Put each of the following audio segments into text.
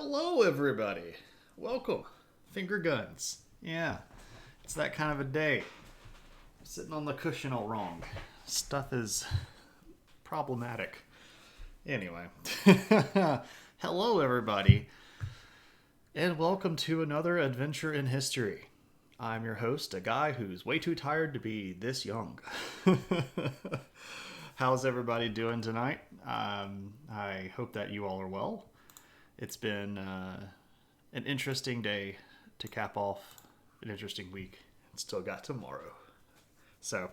Hello, everybody. Welcome. Finger guns. Yeah, it's that kind of a day. Sitting on the cushion all wrong. Stuff is problematic. Anyway, hello, everybody, and welcome to another adventure in history. I'm your host, a guy who's way too tired to be this young. How's everybody doing tonight? I hope that you all are well. It's been an interesting day to cap off an interesting week. And still got tomorrow. So,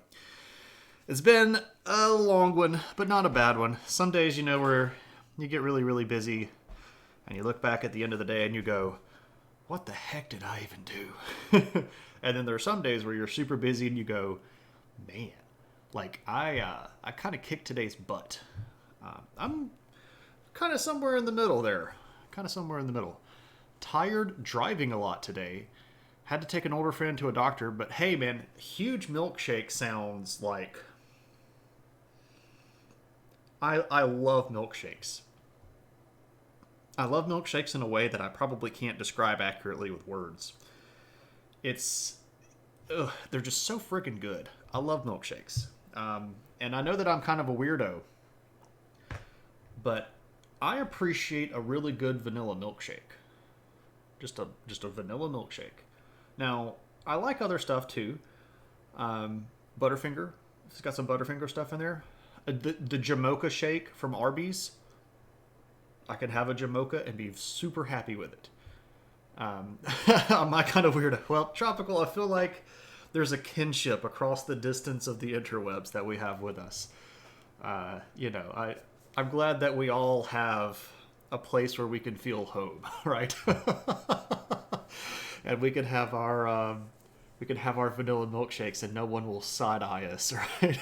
it's been a long one, but not a bad one. Some days, where you get really, really busy, and you look back at the end of the day and you go, what the heck did I even do? And then there are some days where you're super busy and you go, man, I kind of kicked today's butt. I'm kind of somewhere in the middle there. Tired driving a lot today. Had to take an older friend to a doctor, but hey, man, huge milkshake sounds like... I love milkshakes. I love milkshakes in a way that I probably can't describe accurately with words. They're just so freaking good. I love milkshakes. And I know that I'm kind of a weirdo, but I appreciate a really good vanilla milkshake. Just a vanilla milkshake. Now, I like other stuff too. Butterfinger. It's got some Butterfinger stuff in there. The Jamocha shake from Arby's. I can have a Jamocha and be super happy with it. I'm not kind of weird. Well, Tropical, I feel like there's a kinship across the distance of the interwebs that we have with us. I'm glad that we all have a place where we can feel home, right? And we can have our vanilla milkshakes, and no one will side eye us, right?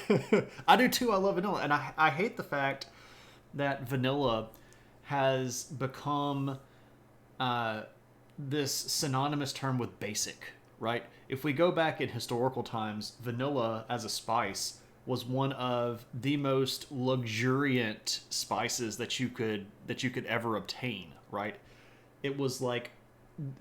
I do too. I love vanilla, and I hate the fact that vanilla has become this synonymous term with basic, right? If we go back in historical times, vanilla as a spice was one of the most luxuriant spices that you could ever obtain, right? It was like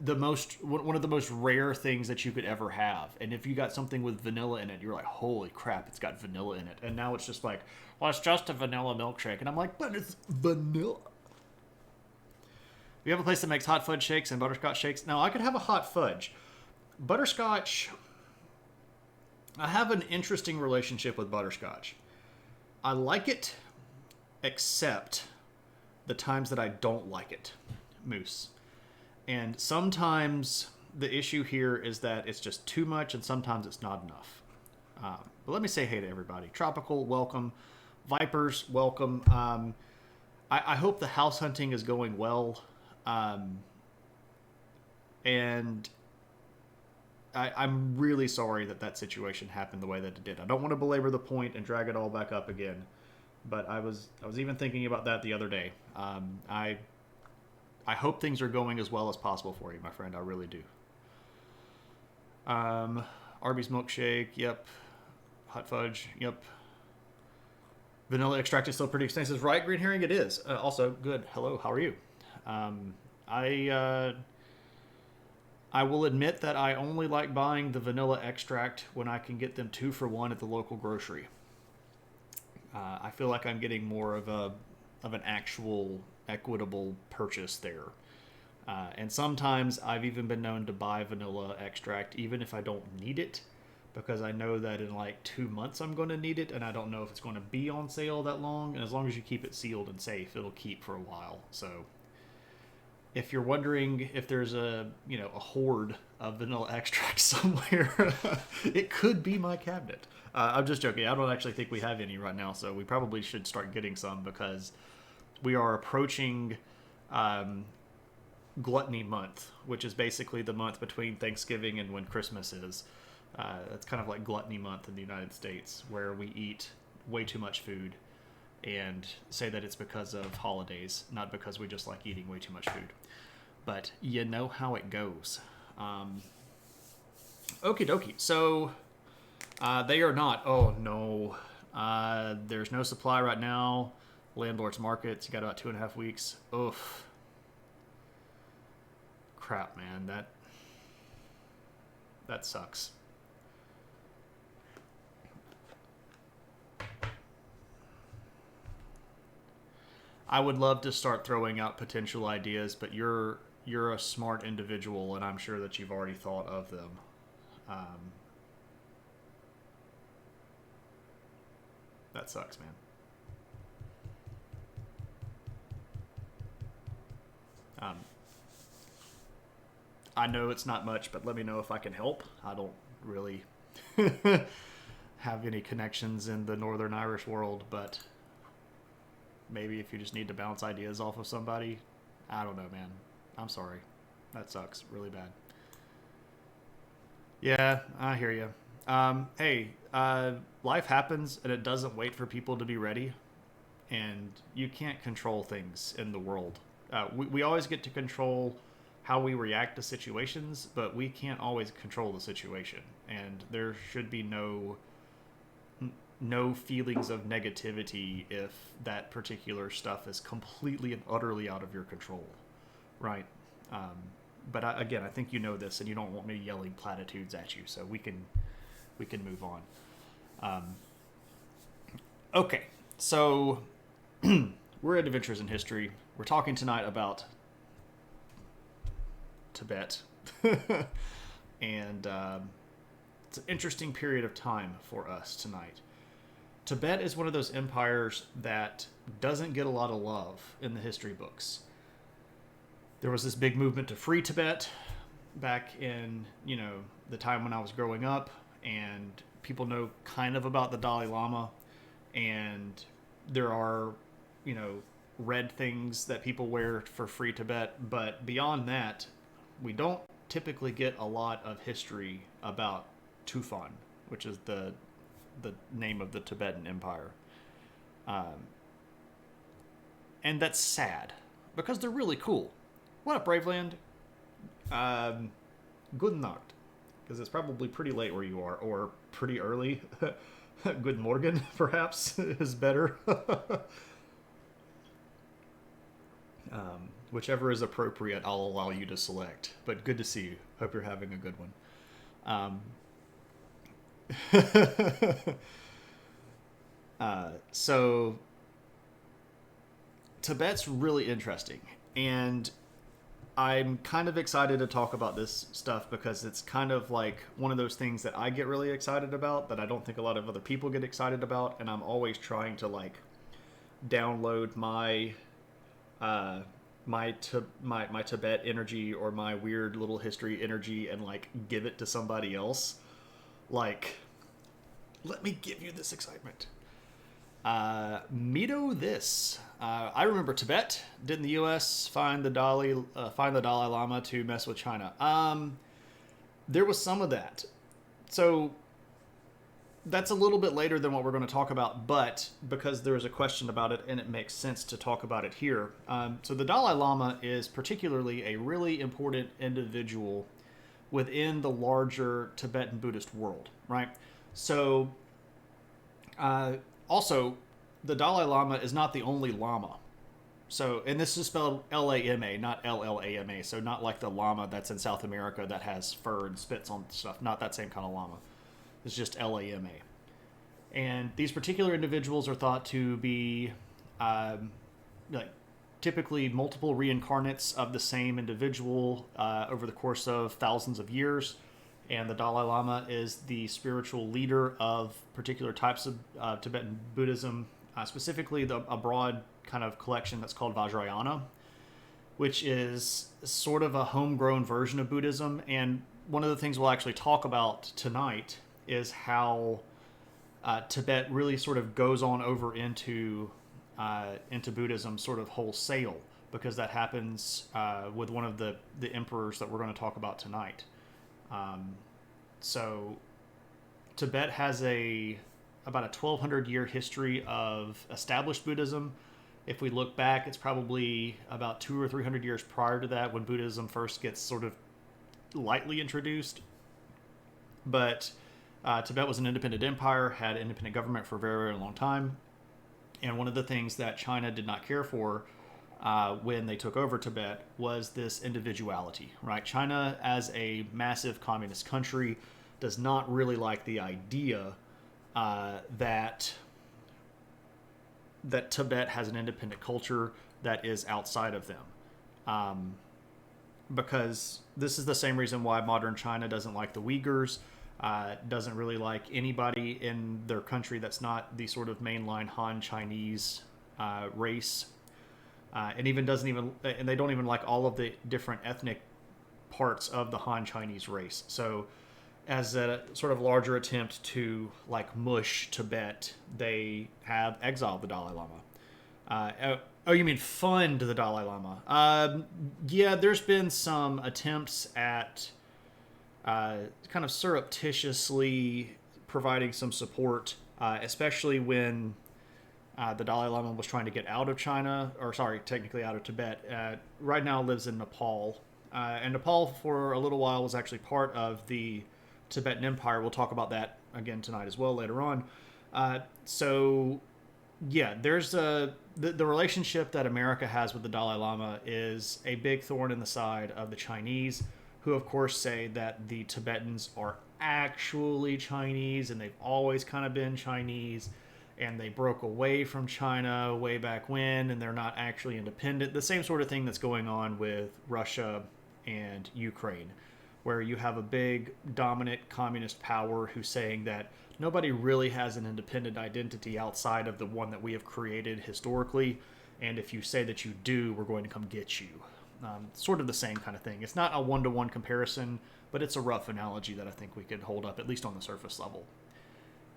one of the most rare things that you could ever have. And if you got something with vanilla in it, you're like, holy crap, it's got vanilla in it. And now it's just like, well, it's just a vanilla milkshake. And I'm like, but it's vanilla. We have a place that makes hot fudge shakes and butterscotch shakes. Now, I could have a hot fudge. Butterscotch, I have an interesting relationship with butterscotch. I like it, except the times that I don't like it. Moose. And sometimes the issue here is that it's just too much, and sometimes it's not enough. But let me say hey to everybody. Tropical, welcome. Vipers, welcome. I hope the house hunting is going well. And I'm really sorry that situation happened the way that it did. I don't want to belabor the point and drag it all back up again, but I was even thinking about that the other day. I hope things are going as well as possible for you, my friend. I really do. Arby's milkshake, yep. Hot fudge, yep. Vanilla extract is still pretty extensive, right? Green herring, it is. Also, good. Hello, how are you? I will admit that I only like buying the vanilla extract when I can get them 2 for 1 at the local grocery. I feel like I'm getting more of an actual equitable purchase there. And sometimes I've even been known to buy vanilla extract even if I don't need it, because I know that in like 2 months I'm going to need it, and I don't know if it's going to be on sale that long. And as long as you keep it sealed and safe, it'll keep for a while. So if you're wondering if there's a hoard of vanilla extract somewhere, it could be my cabinet. I'm just joking. I don't actually think we have any right now, so we probably should start getting some, because we are approaching Gluttony Month, which is basically the month between Thanksgiving and when Christmas is. It's kind of like Gluttony Month in the United States, where we eat way too much food and say that it's because of holidays, not because we just like eating way too much food. But you know how it goes. Okie dokie. So they are not. Oh no. There's no supply right now. Landlord's markets. You got about 2.5 weeks. Oof. crap, man. That sucks. I would love to start throwing out potential ideas, but you're a smart individual, and I'm sure that you've already thought of them. Um, that sucks, man. Um, I know it's not much, but let me know if I can help. I don't really have any connections in the Northern Irish world, but maybe if you just need to bounce ideas off of somebody, I don't know, man. I'm sorry. That sucks really bad. Yeah, I hear you. Hey, life happens and it doesn't wait for people to be ready, and you can't control things in the world. We always get to control how we react to situations, but we can't always control the situation. And there should be no feelings of negativity if that particular stuff is completely and utterly out of your control, right? Um, but again, I think you know this, and you don't want me yelling platitudes at you, so we can move on. Um, okay, so we're at Adventures in History. We're talking tonight about Tibet, and it's an interesting period of time for us tonight. Tibet is one of those empires that doesn't get a lot of love in the history books. There was this big movement to free Tibet back in, the time when I was growing up, and people know kind of about the Dalai Lama, and there are, red things that people wear for free Tibet, but beyond that, we don't typically get a lot of history about Tufan, which is the name of the Tibetan Empire. Um, and that's sad, because they're really cool. What up, Braveland? Good Nacht, because it's probably pretty late where you are, or pretty early. Good Morgen, perhaps, is better. Whichever is appropriate, I'll allow you to select. But good to see you. Hope you're having a good one. So Tibet's really interesting, and I'm kind of excited to talk about this stuff because it's kind of like one of those things that I get really excited about that I don't think a lot of other people get excited about, and I'm always trying to download uh, my Tibet energy or my weird little history energy and give it to somebody else. Let me give you this excitement. Mito this. I remember Tibet. Didn't the U.S. find the Dalai Lama to mess with China? There was some of that. So that's a little bit later than what we're going to talk about, but because there is a question about it and it makes sense to talk about it here. So the Dalai Lama is particularly a really important individual within the larger Tibetan Buddhist world, right? So also, the Dalai Lama is not the only Lama. So, and this is spelled Lama, not Llama. So not like the llama that's in South America that has fur and spits on stuff. Not that same kind of llama. It's just Lama. And these particular individuals are thought to be like typically multiple reincarnates of the same individual over the course of thousands of years. And the Dalai Lama is the spiritual leader of particular types of Tibetan Buddhism, specifically a broad kind of collection that's called Vajrayana, which is sort of a homegrown version of Buddhism. And one of the things we'll actually talk about tonight is how Tibet really sort of goes on over into Buddhism sort of wholesale, because that happens with one of the emperors that we're going to talk about tonight. So Tibet has about a 1,200 year history of established Buddhism. If we look back, it's probably about 200 or 300 years prior to that when Buddhism first gets sort of lightly introduced. But Tibet was an independent empire, had independent government for a very, very long time. And one of the things that China did not care for when they took over Tibet was this individuality, right? China, as a massive communist country, does not really like the idea that Tibet has an independent culture that is outside of them. Because this is the same reason why modern China doesn't like the Uyghurs, doesn't really like anybody in their country that's not the sort of mainline Han Chinese race, and they don't even like all of the different ethnic parts of the Han Chinese race. So, as a sort of larger attempt to like mush Tibet, they have exiled the Dalai Lama. Oh, you mean fund the Dalai Lama? Yeah, there's been some attempts at kind of surreptitiously providing some support, especially when the Dalai Lama was trying to get out of China, or sorry, technically out of Tibet. Right now lives in Nepal. And Nepal, for a little while, was actually part of the Tibetan Empire. We'll talk about that again tonight as well later on. So, yeah, there's the relationship that America has with the Dalai Lama is a big thorn in the side of the Chinese, who of course say that the Tibetans are actually Chinese and they've always kind of been Chinese, and they broke away from China way back when, and they're not actually independent. The same sort of thing that's going on with Russia and Ukraine, where you have a big dominant communist power who's saying that nobody really has an independent identity outside of the one that we have created historically, and if you say that you do, we're going to come get you. Sort of the same kind of thing. It's not a one-to-one comparison, but it's a rough analogy that I think we could hold up, at least on the surface level.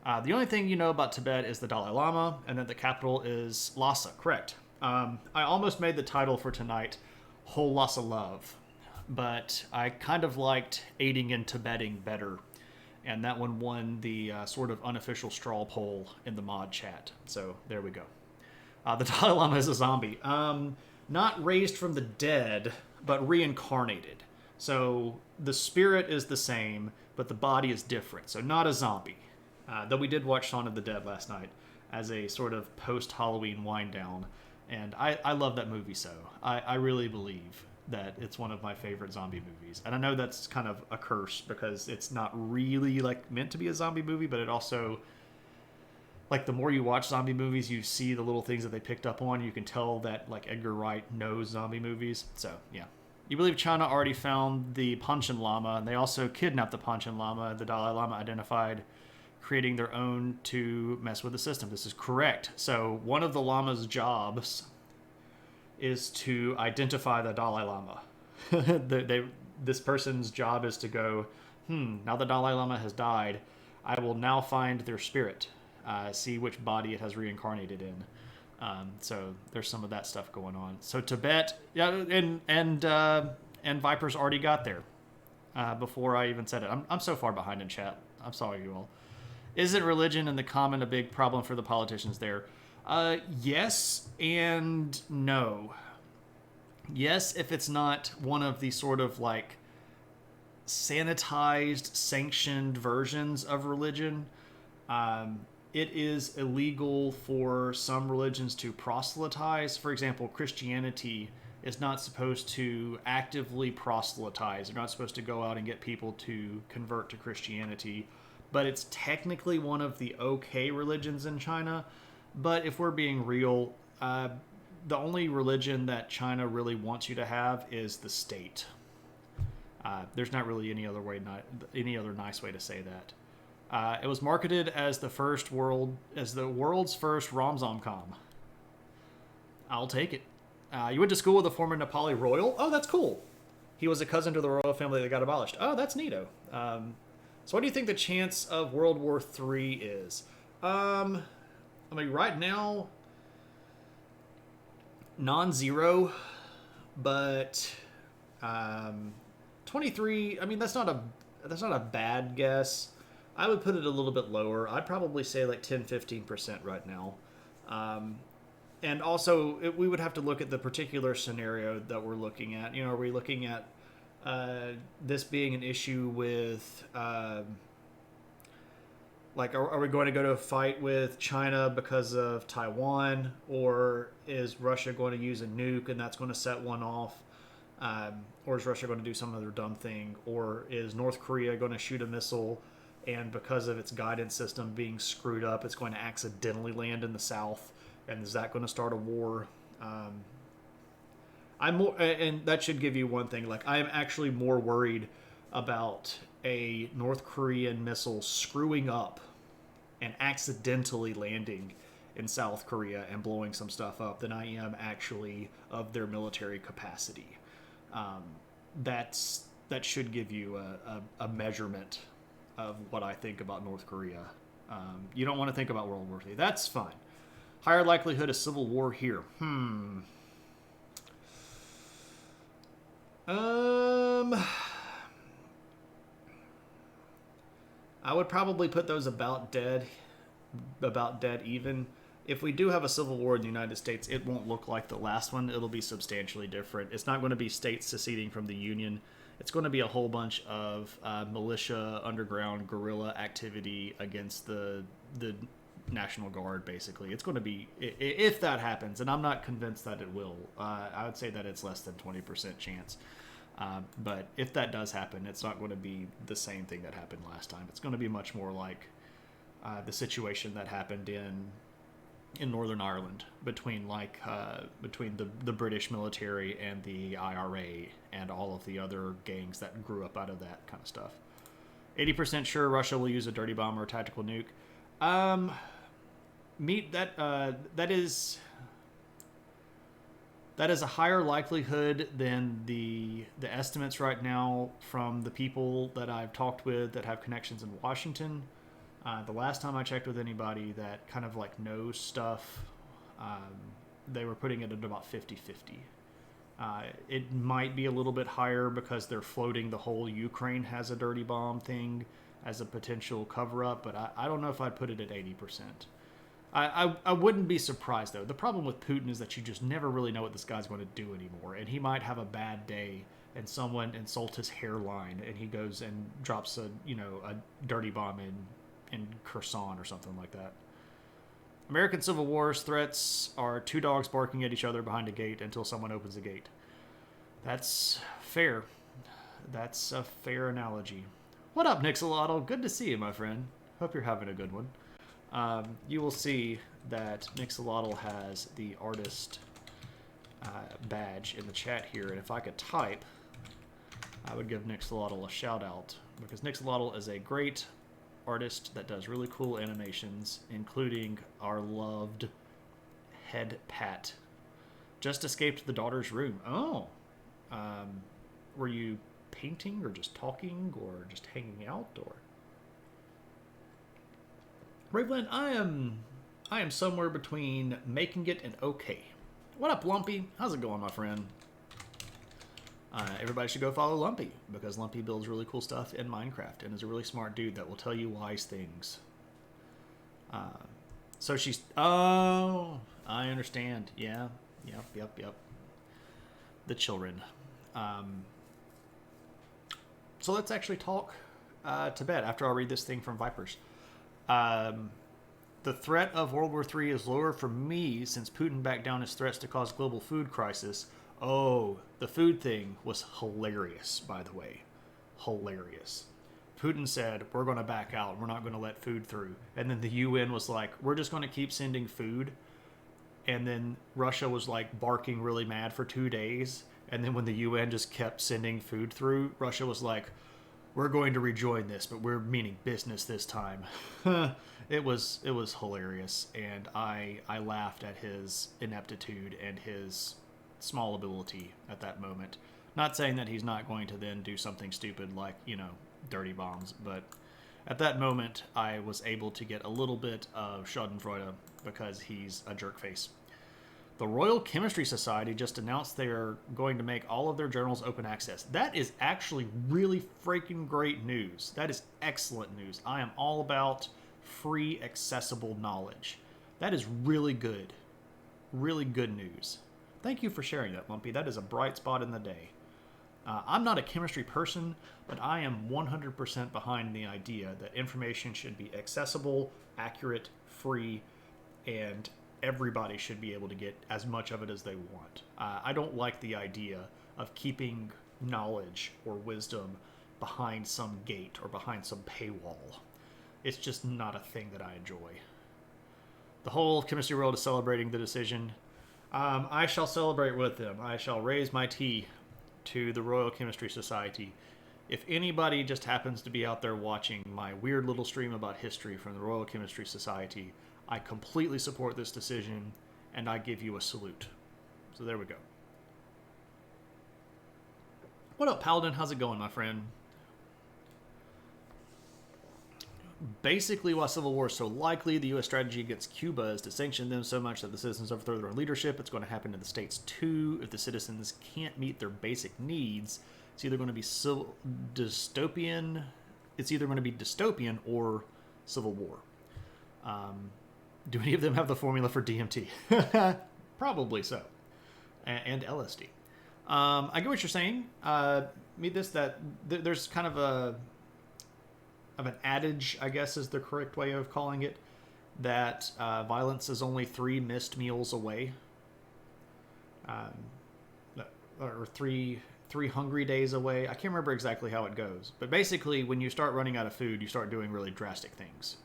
The only thing you know about Tibet is the Dalai Lama, and that the capital is Lhasa, correct. I almost made the title for tonight Whole Lhasa Love, but I kind of liked Aiding in Tibetting better, and that one won the sort of unofficial straw poll in the mod chat. So there we go. The Dalai Lama is a zombie. Not raised from the dead, but reincarnated. So the spirit is the same, but the body is different. So not a zombie. Though we did watch Shaun of the Dead last night as a sort of post-Halloween wind-down, and I love that movie so. I really believe that it's one of my favorite zombie movies. And I know that's kind of a curse because it's not really like meant to be a zombie movie, but it also, like, the more you watch zombie movies, you see the little things that they picked up on. You can tell that, like, Edgar Wright knows zombie movies. So, yeah. You believe China already found the Panchen Lama, and they also kidnapped the Panchen Lama. The Dalai Lama identified creating their own to mess with the system. This is correct. So one of the Lama's jobs is to identify the Dalai Lama. This person's job is to go, now the Dalai Lama has died, I will now find their spirit, see which body it has reincarnated in. So there's some of that stuff going on. So Tibet, yeah, and Viper's already got there before I even said it. I'm so far behind in chat. I'm sorry, you all. Isn't religion and the common a big problem for the politicians there? Yes and no. Yes, if it's not one of the sort of like sanitized, sanctioned versions of religion. It is illegal for some religions to proselytize. For example, Christianity is not supposed to actively proselytize. They're not supposed to go out and get people to convert to Christianity. But it's technically one of the okay religions in China. But if we're being real, the only religion that China really wants you to have is the state. There's not really any other nice way to say that. It was marketed as the world's first rom-com. I'll take it. You went to school with a former Nepali royal? Oh, that's cool. He was a cousin to the royal family that got abolished. Oh, that's neato. So what do you think the chance of World War III is? I mean, right now, non-zero, but 23. I mean, that's not a bad guess. I would put it a little bit lower. I'd probably say like 10-15% right now. And also, we would have to look at the particular scenario that we're looking at. You know, are we looking at this being an issue with Like, are we going to go to a fight with China because of Taiwan, or is Russia going to use a nuke and that's going to set one off? Or is Russia going to do some other dumb thing? Or is North Korea going to shoot a missile and because of its guidance system being screwed up, it's going to accidentally land in the south? And is that going to start a war? I'm more, and that should give you one thing. Like, I am actually more worried about a North Korean missile screwing up and accidentally landing in South Korea and blowing some stuff up than I am actually of their military capacity. That should give you a measurement of what I think about North Korea. You don't want to think about World War III. That's fine. Higher likelihood of civil war here. I would probably put those about dead even. If we do have a civil war in the United States, it won't look like the last one. It'll be substantially different. It's not going to be states seceding from the Union. It's going to be a whole bunch of militia, underground, guerrilla activity against the National Guard, basically. It's going to be, if that happens, and I'm not convinced that it will. I would say that it's less than 20% chance. But if that does happen, it's not going to be the same thing that happened last time. It's going to be much more like the situation that happened in Northern Ireland between the British military and the IRA and all of the other gangs that grew up out of that kind of stuff. 80% sure Russia will use a dirty bomb or a tactical nuke. That is a higher likelihood than the estimates right now from the people that I've talked with that have connections in Washington. The last time I checked with anybody that kind of like knows stuff, they were putting it at about 50-50. It might be a little bit higher because they're floating the whole Ukraine has a dirty bomb thing as a potential cover-up, but I don't know if I'd put it at 80%. I wouldn't be surprised, though. The problem with Putin is that you just never really know what this guy's going to do anymore, and he might have a bad day and someone insults his hairline and he goes and drops a dirty bomb in Kherson or something like that. American Civil War's threats are two dogs barking at each other behind a gate until someone opens the gate. That's fair. That's a fair analogy. What up, Nixolotl? Good to see you, my friend. Hope you're having a good one. You will see that Nixolotl has the artist badge in the chat here, and if I could type, I would give Nixolotl a shout out, because Nixolotl is a great artist that does really cool animations, including our loved head pat. Just escaped the daughter's room. Oh. Were you painting or just talking or just hanging out or? Raveland, I am somewhere between making it and okay. What up, Lumpy? How's it going, my friend? Everybody should go follow Lumpy, because Lumpy builds really cool stuff in Minecraft and is a really smart dude that will tell you wise things. So she's... Oh, I understand. Yeah. Yep. The children. So let's actually talk Tibet after I read this thing from Vipers. The threat of World War III is lower for me since Putin backed down his threats to cause global food crisis. Oh, the food thing was hilarious, by the way. Hilarious. Putin said, we're going to back out. We're not going to let food through. And then the UN was like, we're just going to keep sending food. And then Russia was like barking really mad for 2 days. And then when the UN just kept sending food through, Russia was like, we're going to rejoin this, but we're meaning business this time. It was hilarious, and I laughed at his ineptitude and his small ability at that moment. Not saying that he's not going to then do something stupid like, dirty bombs, but at that moment I was able to get a little bit of schadenfreude because he's a jerkface. The Royal Chemistry Society just announced they are going to make all of their journals open access. That is actually really freaking great news. That is excellent news. I am all about free, accessible knowledge. That is really good. Really good news. Thank you for sharing that, Lumpy. That is a bright spot in the day. I'm not a chemistry person, but I am 100% behind the idea that information should be accessible, accurate, free, and everybody should be able to get as much of it as they want. I don't like the idea of keeping knowledge or wisdom behind some gate or behind some paywall. It's just not a thing that I enjoy. The whole chemistry world is celebrating the decision. I shall celebrate with them. I shall raise my tea to the Royal Chemistry Society. If anybody just happens to be out there watching my weird little stream about history from the Royal Chemistry Society, I completely support this decision, and I give you a salute. So there we go. What up, Paladin? How's it going, my friend? Basically, why civil war is so likely, the U.S. strategy against Cuba is to sanction them so much that the citizens overthrow their own leadership. It's going to happen to the states, too. If the citizens can't meet their basic needs, it's either going to be dystopian. It's either going to be dystopian or civil war. Do any of them have the formula for DMT? Probably so. And LSD. I get what you're saying. There's kind of an adage, I guess is the correct way of calling it, that violence is only 3 missed meals away. Or three hungry days away. I can't remember exactly how it goes. But basically, when you start running out of food, you start doing really drastic things.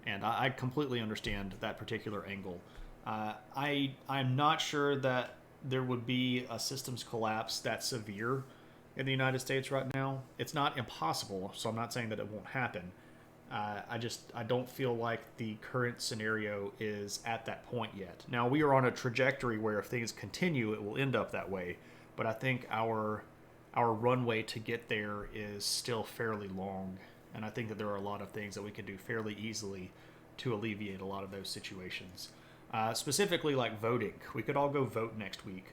And I completely understand that particular angle. I'm not sure that there would be a systems collapse that severe in the United States right now. It's not impossible, so I'm not saying that it won't happen. I don't feel like the current scenario is at that point yet. Now, we are on a trajectory where if things continue, it will end up that way. But I think our runway to get there is still fairly long. And I think that there are a lot of things that we can do fairly easily to alleviate a lot of those situations. Specifically like voting. We could all go vote next week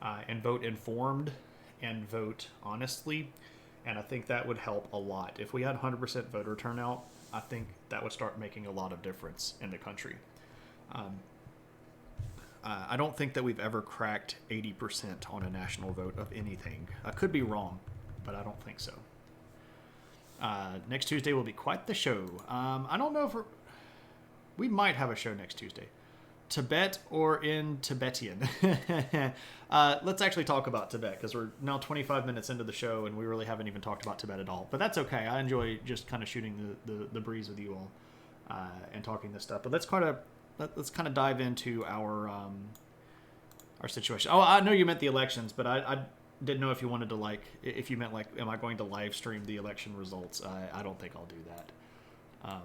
and vote informed and vote honestly. And I think that would help a lot. If we had 100% voter turnout, I think that would start making a lot of difference in the country. I don't think that we've ever cracked 80% on a national vote of anything. I could be wrong, but I don't think so. Next Tuesday will be quite the show. I don't know if we might have a show next Tuesday. Tibet or in Tibetan. Let's actually talk about Tibet, because we're now 25 minutes into the show and we really haven't even talked about Tibet at all. But that's okay. I enjoy just kind of shooting the breeze with you all and talking this stuff. But let's kind of dive into our situation. Oh, I know you meant the elections, but I didn't know if you wanted to if you meant am I going to live stream the election results? I don't think I'll do that.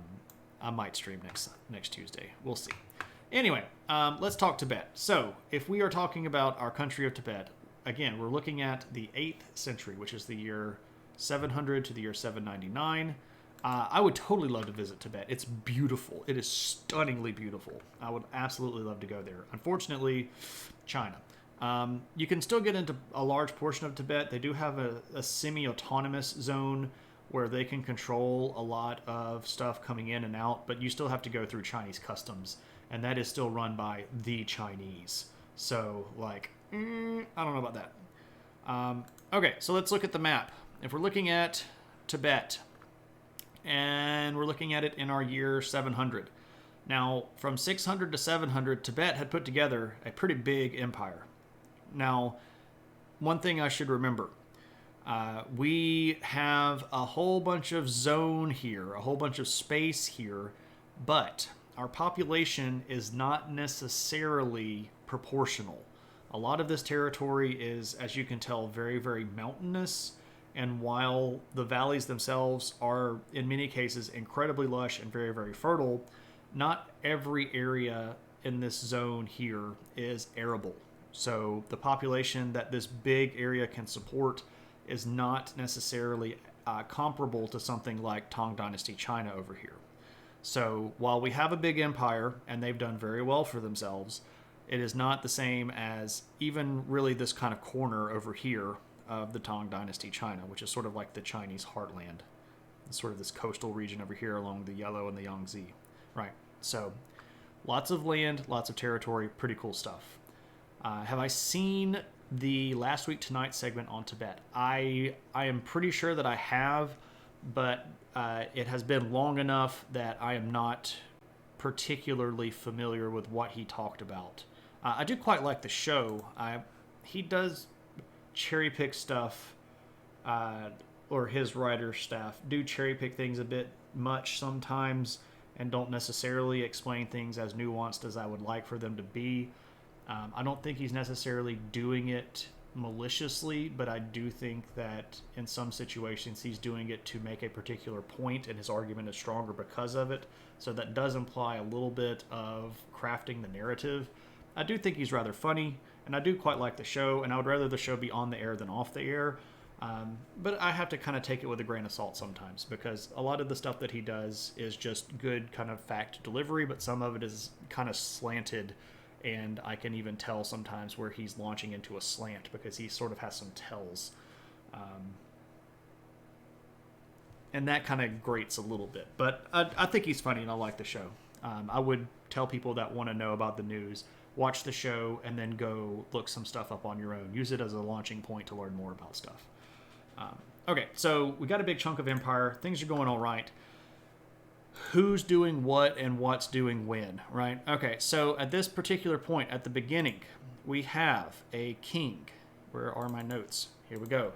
I might stream next Tuesday. We'll see. Anyway, let's talk Tibet. So, if we are talking about our country of Tibet, again, we're looking at the 8th century, which is the year 700 to the year 799. I would totally love to visit Tibet. It's beautiful. It is stunningly beautiful. I would absolutely love to go there. Unfortunately, China. You can still get into a large portion of Tibet. They do have a semi-autonomous zone where they can control a lot of stuff coming in and out, but you still have to go through Chinese customs. And that is still run by the Chinese. So, I don't know about that. Okay, so let's look at the map. If we're looking at Tibet, and we're looking at it in our year 700. Now, from 600 to 700, Tibet had put together a pretty big empire. Now, one thing I should remember. We have a whole bunch of zone here, a whole bunch of space here, but our population is not necessarily proportional. A lot of this territory is, as you can tell, very, very mountainous. And while the valleys themselves are, in many cases, incredibly lush and very, very fertile, not every area in this zone here is arable. So the population that this big area can support is not necessarily comparable to something like Tang Dynasty China over here. So while we have a big empire and they've done very well for themselves, it is not the same as even really this kind of corner over here of the Tang Dynasty China, which is sort of like the Chinese heartland. It's sort of this coastal region over here along the Yellow and the Yangtze. Right. So lots of land, lots of territory, pretty cool stuff. Have I seen the Last Week Tonight segment on Tibet. I am pretty sure that I have, but it has been long enough that I am not particularly familiar with what he talked about. I do quite like the show. He does cherry pick stuff, or his writer staff do cherry pick things a bit much sometimes and don't necessarily explain things as nuanced as I would like for them to be. I don't think he's necessarily doing it maliciously, but I do think that in some situations he's doing it to make a particular point, and his argument is stronger because of it. So that does imply a little bit of crafting the narrative. I do think he's rather funny, and I do quite like the show, and I would rather the show be on the air than off the air. But I have to kind of take it with a grain of salt sometimes, because a lot of the stuff that he does is just good kind of fact delivery, but some of it is kind of slanted. And I can even tell sometimes where he's launching into a slant because he sort of has some tells. And that kind of grates a little bit. But I think he's funny and I like the show. I would tell people that want to know about the news, watch the show and then go look some stuff up on your own. Use it as a launching point to learn more about stuff. Okay, so we got a big chunk of Empire. Things are going all right. Who's doing what and what's doing when, right? Okay, so at this particular point, at the beginning, we have a king. Where are my notes? Here we go.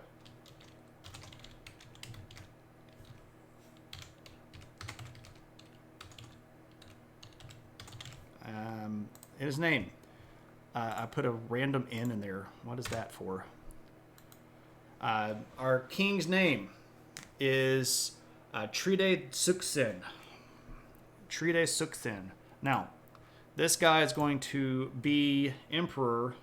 His name. I put a random N in there. What is that for? Our king's name is Tride Suksen. Tride Suksen. Now, this guy is going to be emperor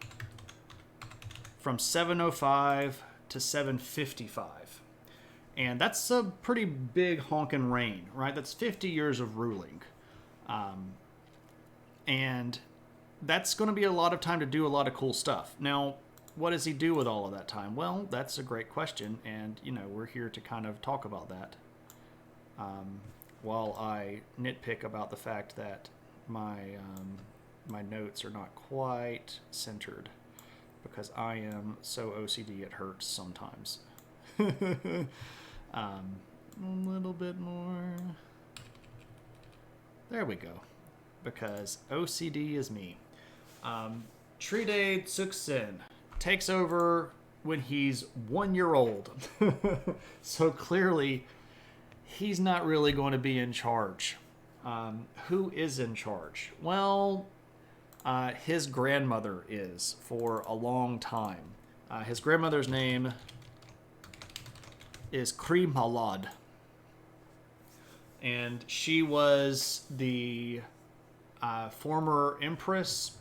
from 705 to 755. And that's a pretty big honkin' reign, right? That's 50 years of ruling. And that's going to be a lot of time to do a lot of cool stuff. Now, what does he do with all of that time? Well, that's a great question, and, we're here to kind of talk about that. While I nitpick about the fact that my notes are not quite centered, because I am so OCD it hurts sometimes. A little bit more. There we go. Because OCD is me. Tride Suksen takes over when he's 1 year old. So clearly, he's not really going to be in charge. Who is in charge? Well, his grandmother is for a long time. His grandmother's name is Kri Malad. And she was the former empress,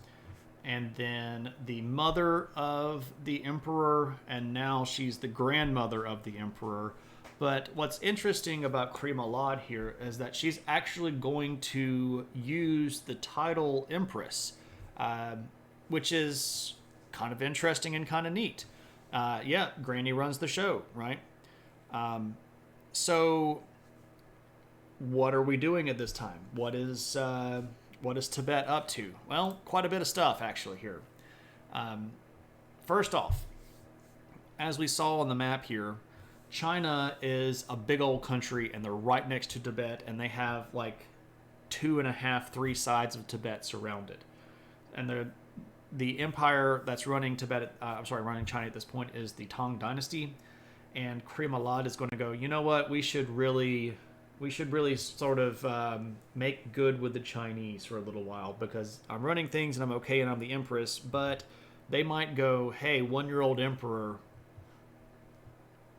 and then the mother of the emperor, and now she's the grandmother of the emperor. But what's interesting about Kri Malad here is that she's actually going to use the title empress, which is kind of interesting and kind of neat. Yeah, Granny runs the show, right? So what are we doing at this time? What is Tibet up to? Well, quite a bit of stuff actually here. First off, as we saw on the map here, China is a big old country and they're right next to Tibet, and they have like 2.5, 3 sides of Tibet surrounded. And the empire that's running running China at this point is the Tang Dynasty. And Kri Malad is going to go, you know what, we should really sort of make good with the Chinese for a little while, because I'm running things and I'm okay and I'm the empress, but they might go, hey, 1-year-old emperor,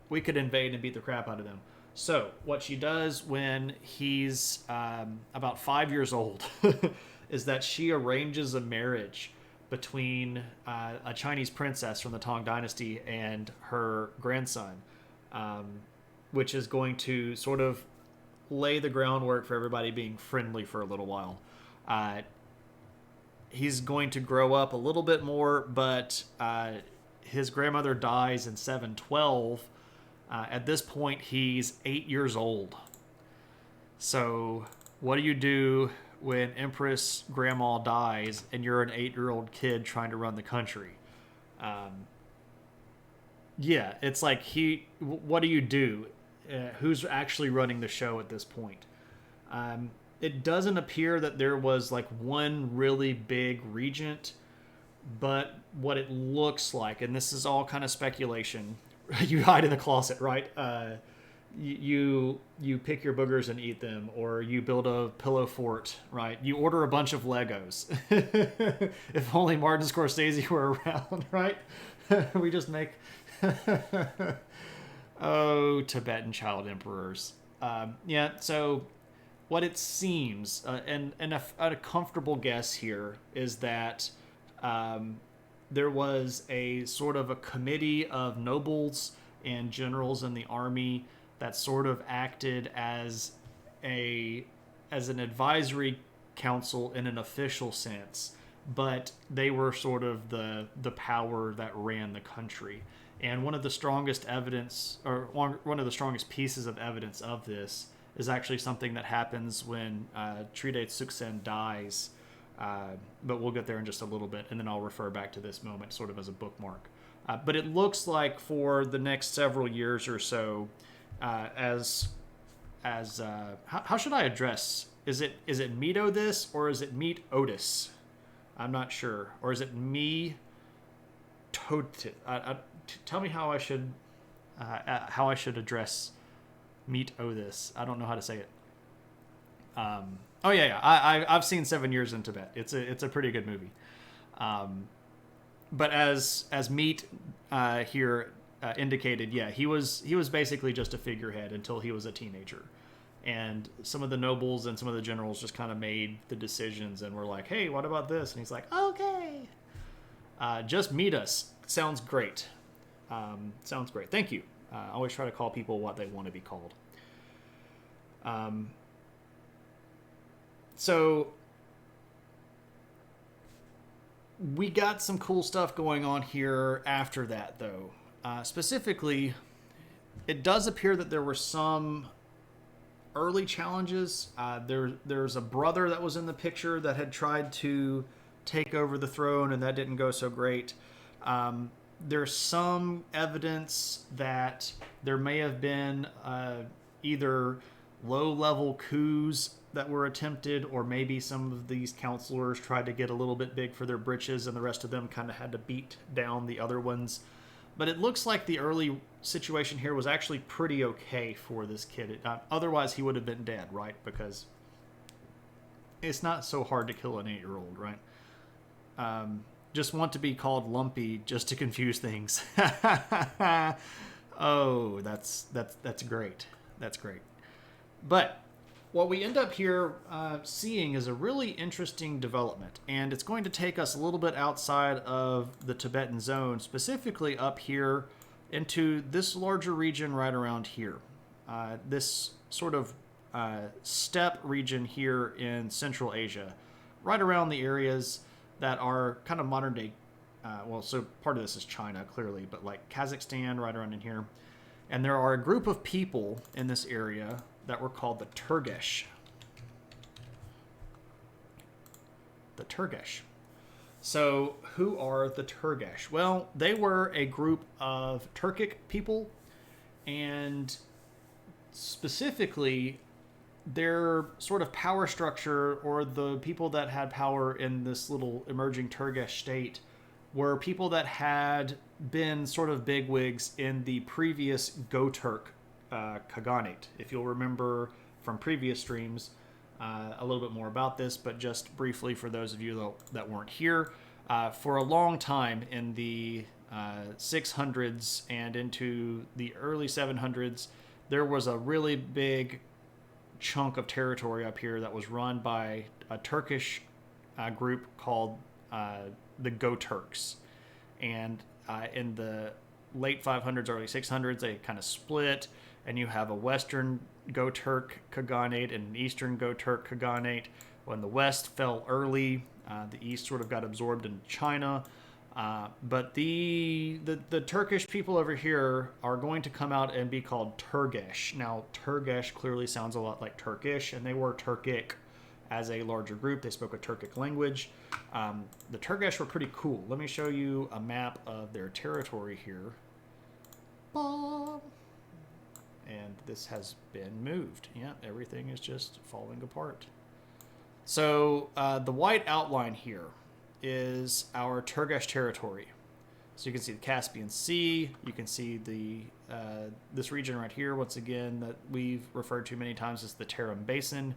we could invade and beat the crap out of them. So what she does when he's about 5 years old is that she arranges a marriage between a Chinese princess from the Tang Dynasty and her grandson, which is going to sort of lay the groundwork for everybody being friendly for a little while. He's going to grow up a little bit more, but his grandmother dies in 712. At this point, he's 8 years old. So what do you do when Empress Grandma dies and you're an 8-year-old kid trying to run the country? Yeah, it's like what do you do? Who's actually running the show at this point? It doesn't appear that there was like one really big regent, but what it looks like, and this is all kind of speculation, you hide in the closet, right? You pick your boogers and eat them, or you build a pillow fort, right? You order a bunch of Legos. If only Martin Scorsese were around, right? We just make oh, Tibetan child emperors. Yeah, so what it seems, and a comfortable guess here is that um, there was a sort of a committee of nobles and generals in the army that sort of acted a as an advisory council in an official sense, but they were sort of the power that ran the country. And one of the strongest evidence, or one of the strongest pieces of evidence of this, is actually something that happens when Tride Tsuksen dies. But we'll get there in just a little bit, and then I'll refer back to this moment sort of as a bookmark. But it looks like for the next several years or so, how should I address? Is it Meto this, or is it Meet Otis? I'm not sure. Or is it me? Tell me how I should address Meet Otis. I don't know how to say it. Oh yeah. I've seen 7 Years in Tibet. It's a pretty good movie. But as Meet here indicated, yeah, he was basically just a figurehead until he was a teenager, and some of the nobles and some of the generals just kind of made the decisions and were like, "Hey, what about this?" And he's like, "Okay, just meet us." Sounds great. Sounds great. Thank you. I always try to call people what they want to be called. So we got some cool stuff going on here after that, though. Specifically, it does appear that there were some early challenges. There's a brother that was in the picture that had tried to take over the throne, and that didn't go so great. There's some evidence that there may have been either low-level coups that were attempted, or maybe some of these counselors tried to get a little bit big for their britches, and the rest of them kind of had to beat down the other ones. But it looks like the early situation here was actually pretty okay for this kid. Otherwise, he would have been dead, right? Because it's not so hard to kill an 8-year-old, right? Just want to be called lumpy just to confuse things. Oh, that's great. That's great. But what we end up here seeing is a really interesting development, and it's going to take us a little bit outside of the Tibetan zone, specifically up here into this larger region right around here. This sort of steppe region here in Central Asia, right around the areas that are kind of modern day. So part of this is China, clearly, but like Kazakhstan right around in here. And there are a group of people in this area that were called the Turgesh. The Turgesh. So who are the Turgesh? Well, they were a group of Turkic people, and specifically their sort of power structure, or the people that had power in this little emerging Turgesh state, were people that had been sort of bigwigs in the previous Göturk Khaganate. If you'll remember from previous streams, a little bit more about this, but just briefly for those of you that weren't here, for a long time in the 600s and into the early 700s, there was a really big chunk of territory up here that was run by a Turkish group called the Göturks. And in the late 500s, early 600s, they kind of split, and you have a Western Göturk Khaganate and an Eastern Göturk Khaganate. When the West fell early, the East sort of got absorbed into China. But the Turkish people over here are going to come out and be called Turgesh. Now, Turgesh clearly sounds a lot like Turkish, and they were Turkic as a larger group. They spoke a Turkic language. The Turgesh were pretty cool. Let me show you a map of their territory here. Ba-ba. And this has been moved. Yeah, everything is just falling apart. So the white outline here is our Turgesh territory. So you can see the Caspian Sea. You can see the this region right here, once again, that we've referred to many times as the Tarim Basin,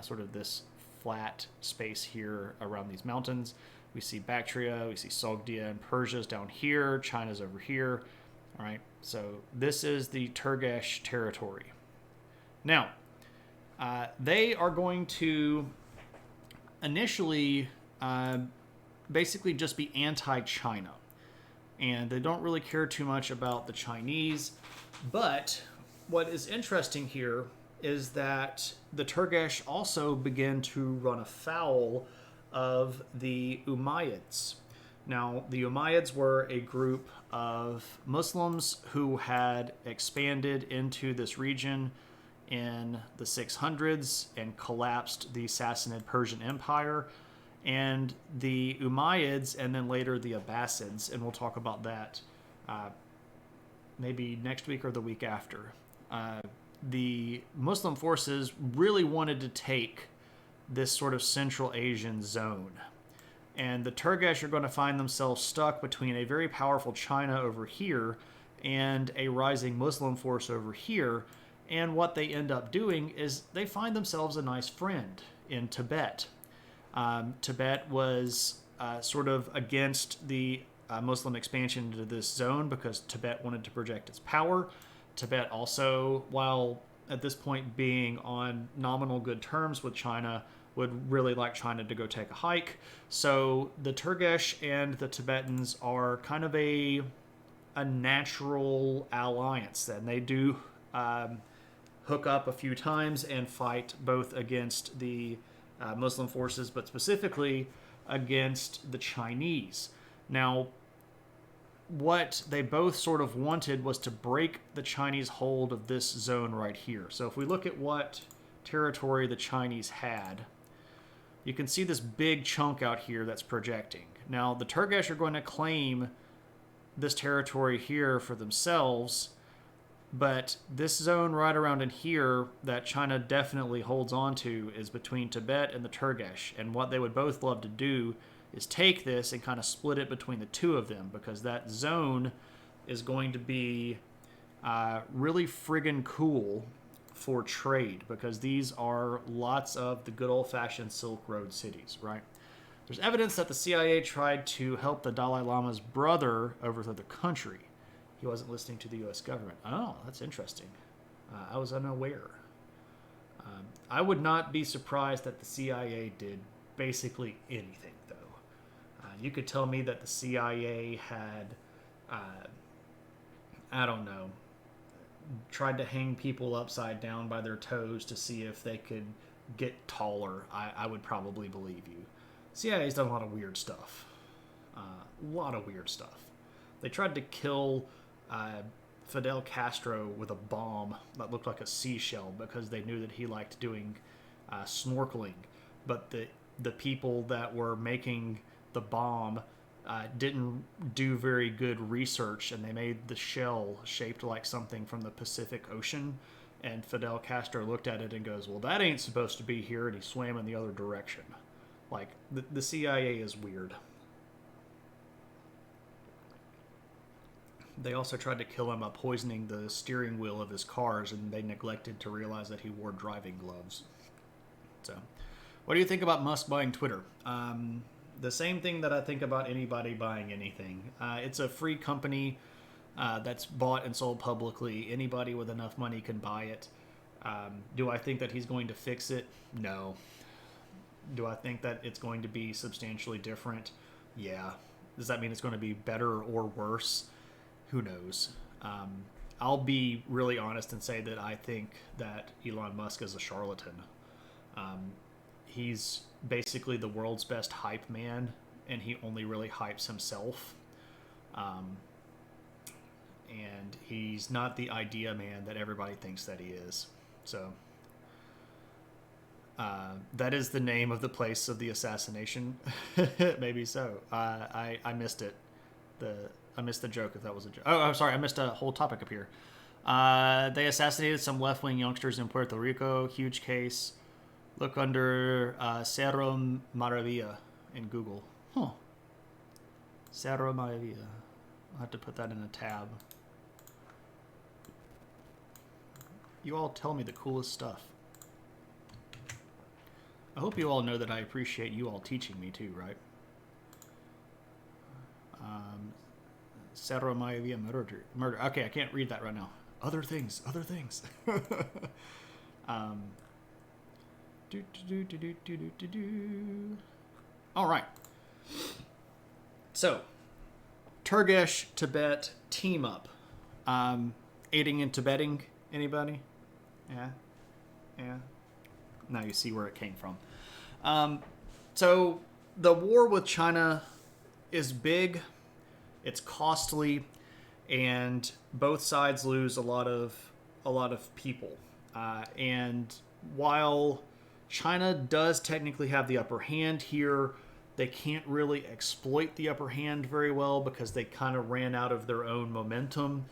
sort of this flat space here around these mountains. We see Bactria, we see Sogdia and Persia's down here, China's over here. All right, so this is the Turgesh territory. Now, they are going to initially basically just be anti-China. And they don't really care too much about the Chinese. But what is interesting here is that the Turgesh also began to run afoul of the Umayyads. Now, the Umayyads were a group of Muslims who had expanded into this region in the 600s and collapsed the Sassanid Persian Empire, and the Umayyads, and then later the Abbasids, and we'll talk about that maybe next week or the week after. The Muslim forces really wanted to take this sort of Central Asian zone. And the Turgesh are going to find themselves stuck between a very powerful China over here and a rising Muslim force over here. And what they end up doing is they find themselves a nice friend in Tibet. Tibet was sort of against the Muslim expansion into this zone because Tibet wanted to project its power. Tibet also, while at this point being on nominal good terms with China, would really like China to go take a hike. So the Turgesh and the Tibetans are kind of a natural alliance. And they do hook up a few times and fight both against the Muslim forces, but specifically against the Chinese. Now, what they both sort of wanted was to break the Chinese hold of this zone right here. So if we look at what territory the Chinese had, you can see this big chunk out here that's projecting. Now, the Turgesh are going to claim this territory here for themselves, but this zone right around in here that China definitely holds on to is between Tibet and the Turgesh. And what they would both love to do is take this and kind of split it between the two of them, because that zone is going to be really friggin' cool for trade, because these are lots of the good old-fashioned Silk Road cities, right? There's evidence that the CIA tried to help the Dalai Lama's brother overthrow the country. He wasn't listening to the U.S. government. Oh, that's interesting. I was unaware. I would not be surprised that the CIA did basically anything, though. You could tell me that the CIA had, I don't know, tried to hang people upside down by their toes to see if they could get taller. I would probably believe you. CIA's done a lot of weird stuff. They tried to kill Fidel Castro with a bomb that looked like a seashell because they knew that he liked doing snorkeling. But the people that were making the bomb didn't do very good research, and they made the shell shaped like something from the Pacific Ocean. And Fidel Castro looked at it and goes, well, that ain't supposed to be here, and he swam in the other direction. Like, the CIA is weird. They also tried to kill him by poisoning the steering wheel of his cars, and they neglected to realize that he wore driving gloves. So, what do you think about Musk buying Twitter? The same thing that I think about anybody buying anything. It's a free company that's bought and sold publicly. Anybody with enough money can buy it. Do I think that he's going to fix it? No. Do I think that it's going to be substantially different? Yeah. Does that mean it's going to be better or worse? Who knows? I'll be really honest and say that I think that Elon Musk is a charlatan. He's basically the world's best hype man, and he only really hypes himself. And he's not the idea man that everybody thinks that he is. So that is the name of the place of the assassination. Maybe so. I missed it. I missed the joke if that was a joke. Oh, I'm sorry. I missed a whole topic up here. They assassinated some left-wing youngsters in Puerto Rico. Huge case. Look under Cerro Maravilla in Google. Huh. Cerro Maravilla. I'll have to put that in a tab. You all tell me the coolest stuff. I hope you all know that I appreciate you all teaching me too, right? Cerro Maravilla murder. Okay, I can't read that right now. Other things. All right. So, Turgesh, Tibet, team up. Aiding and Tibetting, anybody? Yeah. Now you see where it came from. So, the war with China is big, it's costly, and both sides lose a lot of people. And while China does technically have the upper hand here, they can't really exploit the upper hand very well because they kind of ran out of their own momentum.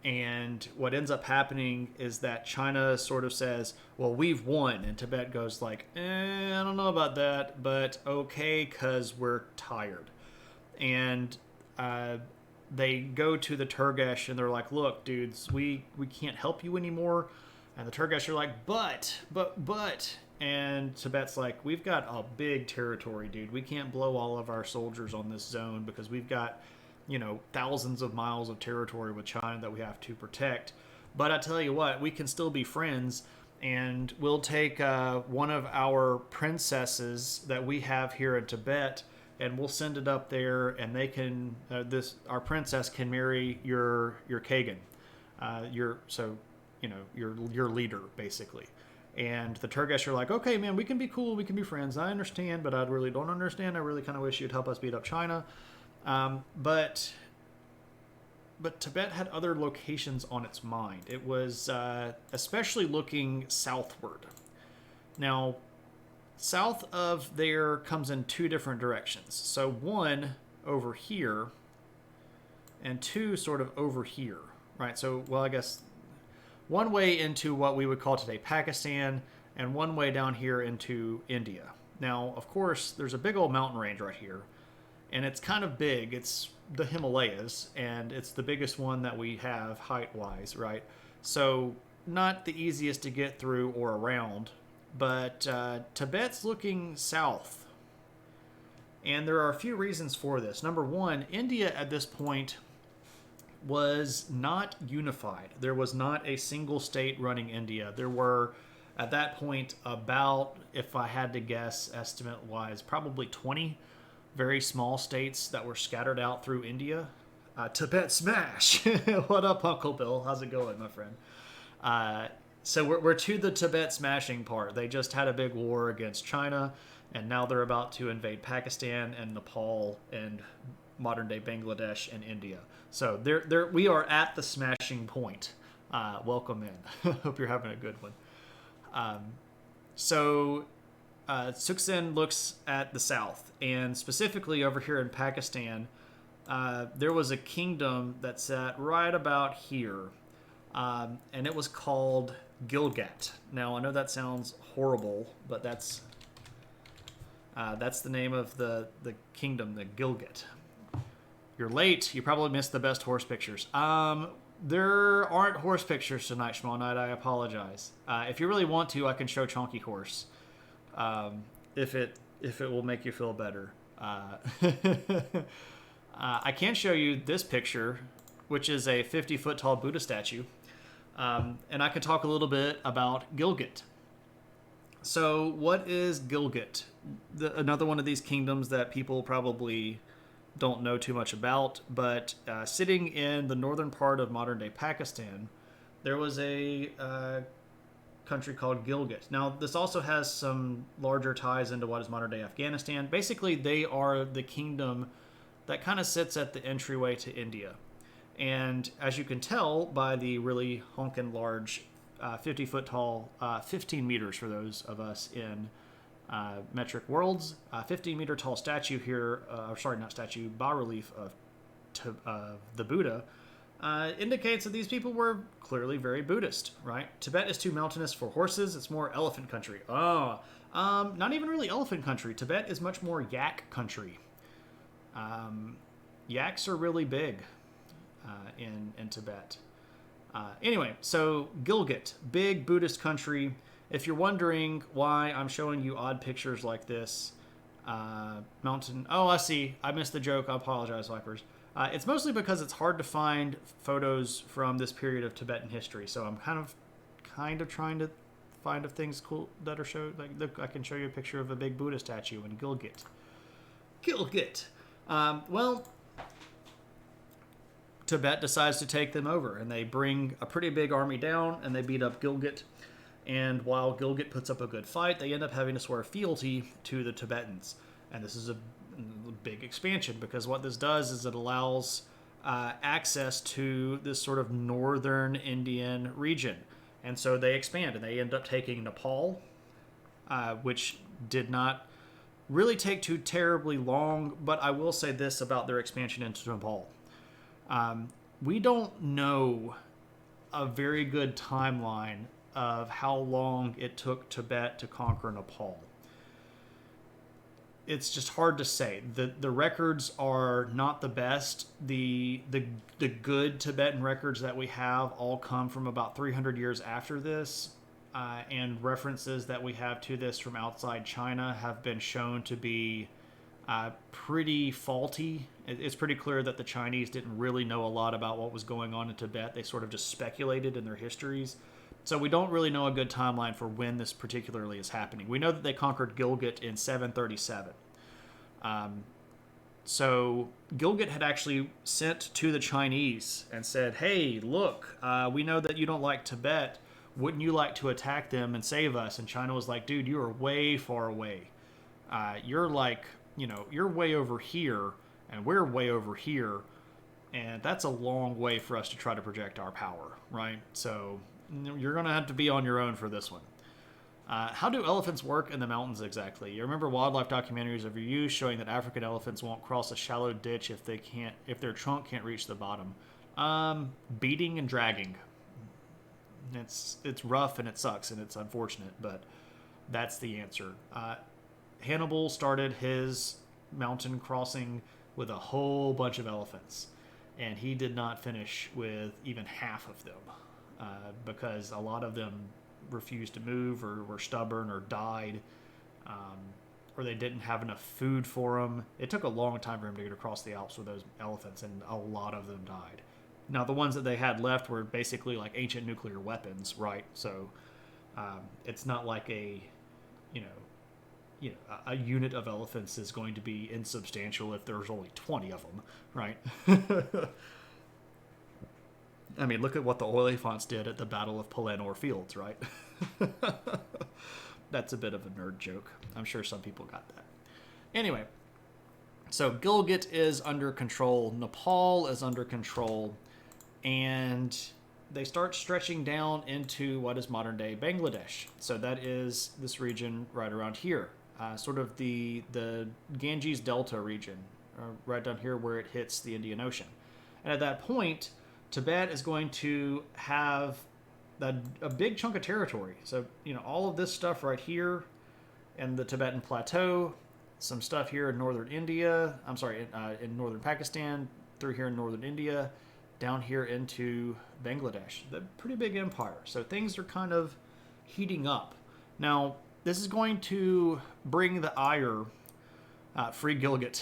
And what ends up happening is that China sort of says, well, we've won. And Tibet goes like, I don't know about that, but okay, because we're tired. And they go to the Turgesh and they're like, look, dudes, we can't help you anymore. And the Turgesh are like, but. And Tibet's like, we've got a big territory, dude. We can't blow all of our soldiers on this zone because we've got, thousands of miles of territory with China that we have to protect. But I tell you what, we can still be friends, and we'll take one of our princesses that we have here in Tibet, and we'll send it up there, and they can our princess can marry your Kagan, your leader basically. And the Turgesh are like, okay, man, we can be cool, we can be friends. I understand, but I really don't understand. I really kind of wish you'd help us beat up China. But Tibet had other locations on its mind. It was especially looking southward. Now, south of there comes in two different directions. So one over here, and two sort of over here, right? So, well, I guess one way into what we would call today Pakistan, and one way down here into India. Now, of course, there's a big old mountain range right here, and it's kind of big. It's the Himalayas, and it's the biggest one that we have height-wise, right? So not the easiest to get through or around, but Tibet's looking south. And there are a few reasons for this. Number one, India at this point was not unified. There was not a single state running India. There were, at that point, about, if I had to guess, estimate-wise, probably 20 very small states that were scattered out through India. Tibet smash! What up, Uncle Bill? How's it going, my friend? So we're to the Tibet smashing part. They just had a big war against China, and now they're about to invade Pakistan and Nepal and modern-day Bangladesh and India. So we are at the smashing point. Welcome in. Hope you're having a good one. Suksen looks at the south, and specifically over here in Pakistan, there was a kingdom that sat right about here, and it was called Gilgit. Now, I know that sounds horrible, but that's the name of the kingdom, the Gilgit. You're late. You probably missed the best horse pictures. There aren't horse pictures tonight, Schmal Knight. I apologize. If you really want to, I can show Chonky Horse. If it will make you feel better. I can show you this picture, which is a 50-foot tall Buddha statue. And I can talk a little bit about Gilgit. So what is Gilgit? Another one of these kingdoms that people probably don't know too much about, but sitting in the northern part of modern-day Pakistan, there was a country called Gilgit. Now, this also has some larger ties into what is modern-day Afghanistan. Basically, they are the kingdom that kind of sits at the entryway to India. And as you can tell by the really honkin' large 50-foot tall, 15 meters for those of us in metric worlds, 15-meter tall statue here, bas-relief of the Buddha, indicates that these people were clearly very Buddhist, right? Tibet is too mountainous for horses. It's more elephant country. Not even really elephant country. Tibet is much more yak country. Yaks are really big in Tibet. Anyway, so Gilgit, big Buddhist country. If you're wondering why I'm showing you odd pictures like this, mountain. Oh, I see. I missed the joke. I apologize, Vipers. It's mostly because it's hard to find photos from this period of Tibetan history. So I'm kind of trying to find things cool that are showed. Like, look, I can show you a picture of a big Buddha statue in Gilgit. Gilgit. Well, Tibet decides to take them over, and they bring a pretty big army down, and they beat up Gilgit. And while Gilgit puts up a good fight, they end up having to swear fealty to the Tibetans. And this is a big expansion, because what this does is it allows access to this sort of northern Indian region. And so they expand, and they end up taking Nepal, which did not really take too terribly long. But I will say this about their expansion into Nepal. We don't know a very good timeline of how long it took Tibet to conquer Nepal. It's just hard to say. The records are not the best. The good Tibetan records that we have all come from about 300 years after this, and references that we have to this from outside China have been shown to be pretty faulty. It's pretty clear that the Chinese didn't really know a lot about what was going on in Tibet. They sort of just speculated in their histories. So we don't really know a good timeline for when this particularly is happening. We know that they conquered Gilgit in 737. So Gilgit had actually sent to the Chinese and said, hey, look, we know that you don't like Tibet. Wouldn't you like to attack them and save us? And China was like, dude, you are way far away. You're like, you're way over here, and we're way over here. And that's a long way for us to try to project our power, right? So you're going to have to be on your own for this one. How do elephants work in the mountains exactly? You remember wildlife documentaries of use showing that African elephants won't cross a shallow ditch if their trunk can't reach the bottom. Beating and dragging. It's rough and it sucks and it's unfortunate, but that's the answer. Hannibal started his mountain crossing with a whole bunch of elephants, and he did not finish with even half of them. Because a lot of them refused to move, or were stubborn, or died, or they didn't have enough food for them. It took a long time for him to get across the Alps with those elephants, and a lot of them died. Now, the ones that they had left were basically like ancient nuclear weapons, right? So it's not like a unit of elephants is going to be insubstantial if there's only 20 of them, right? I mean, look at what the Oliphants did at the Battle of Pelennor Fields, right? That's a bit of a nerd joke. I'm sure some people got that. Anyway, so Gilgit is under control. Nepal is under control. And they start stretching down into what is modern-day Bangladesh. So that is this region right around here. Sort of the Ganges Delta region, right down here where it hits the Indian Ocean. And at that point, Tibet is going to have a big chunk of territory. So, all of this stuff right here in the Tibetan Plateau, some stuff here in northern India, in northern Pakistan, through here in northern India, down here into Bangladesh. The pretty big empire. So things are kind of heating up. Now, this is going to bring the ire, free Gilgit.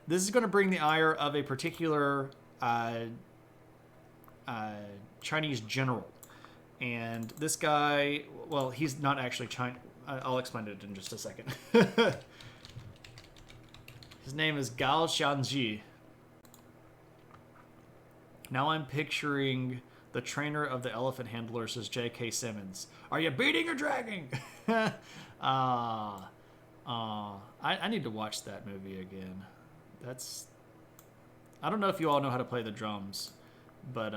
This is going to bring the ire of a particular Chinese general. And this guy, well, he's not actually Chinese. I'll explain it in just a second. His name is Gao Xianji. Now I'm picturing the trainer of the elephant handlers as J.K. Simmons. Are you beating or dragging? I need to watch that movie again. I don't know if you all know how to play the drums, but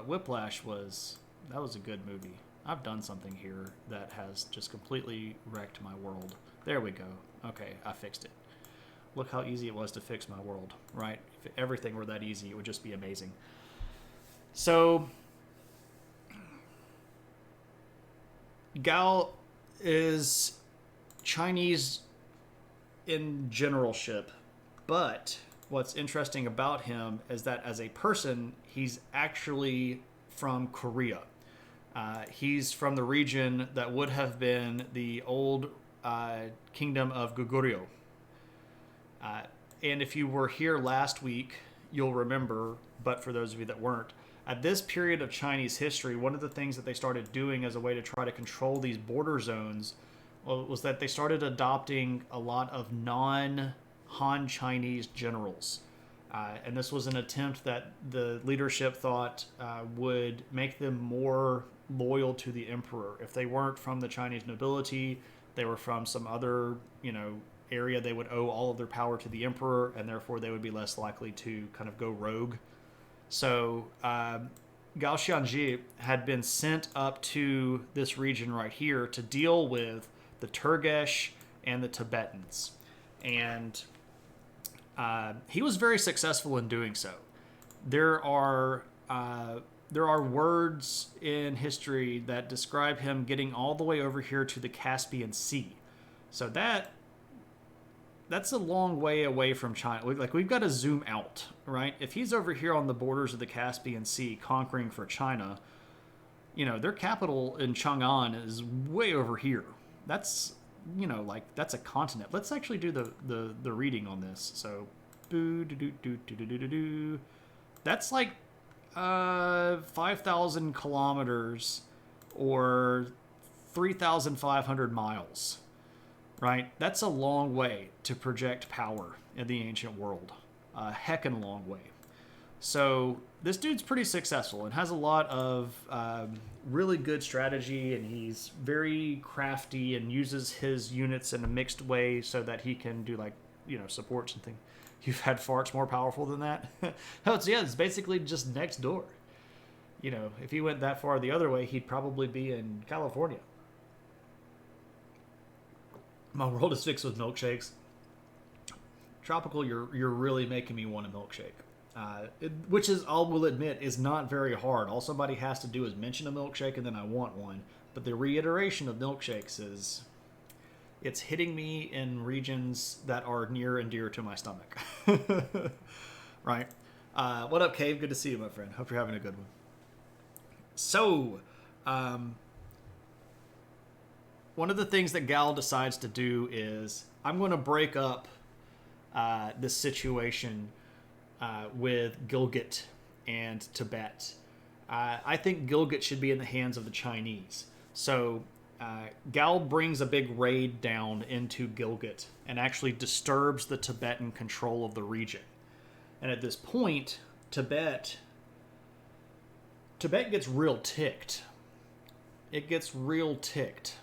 Whiplash was a good movie. I've done something here that has just completely wrecked my world. There we go. Okay, I fixed it. look how easy it was to fix my world, right? If everything were that easy, it would just be amazing. So Gao is Chinese in generalship, but what's interesting about him is that as a person, he's actually from Korea. He's from the region that would have been the old kingdom of Goguryeo. And if you were here last week, you'll remember, but for those of you that weren't, at this period of Chinese history, one of the things that they started doing as a way to try to control these border zones was that they started adopting a lot of non-Han Chinese generals. And this was an attempt that the leadership thought would make them more loyal to the emperor. If they weren't from the Chinese nobility, they were from some other, area, they would owe all of their power to the emperor, and therefore they would be less likely to kind of go rogue. So Gao Xianzhi had been sent up to this region right here to deal with the Turgesh and the Tibetans. And he was very successful in doing so. There are words in history that describe him getting all the way over here to the Caspian Sea. So that's a long way away from China. We've got to zoom out, right? If he's over here on the borders of the Caspian Sea conquering for China, their capital in Chang'an is way over here. That's, that's a continent. Let's actually do the reading on this. So, that's like 5,000 kilometers or 3,500 miles. Right? That's a long way to project power in the ancient world. A heckin' long way. So this dude's pretty successful and has a lot of really good strategy, and he's very crafty and uses his units in a mixed way so that he can do supports and things. You've had farts more powerful than that? It's basically just next door. If he went that far the other way, he'd probably be in California. My world is fixed with milkshakes. Tropical, you're really making me want a milkshake. Which is, I will admit, is not very hard. All somebody has to do is mention a milkshake and then I want one. But the reiteration of milkshakes it's hitting me in regions that are near and dear to my stomach. Right? What up, Cave? Good to see you, my friend. Hope you're having a good one. So, one of the things that Gao decides to do is, I'm going to break up this situation with Gilgit and Tibet. I think Gilgit should be in the hands of the Chinese. So Gao brings a big raid down into Gilgit and actually disturbs the Tibetan control of the region. And at this point, Tibet gets real ticked. It gets real ticked.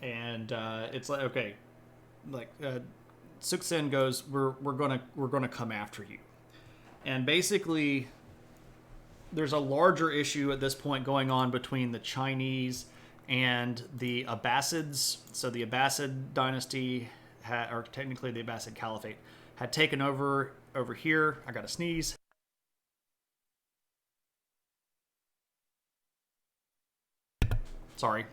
And it's like, okay, Suksen goes, we're gonna come after you. And basically, there's a larger issue at this point going on between the Chinese and the Abbasids. So the Abbasid dynasty, or technically the Abbasid Caliphate, had taken over here. I got to sneeze. Sorry.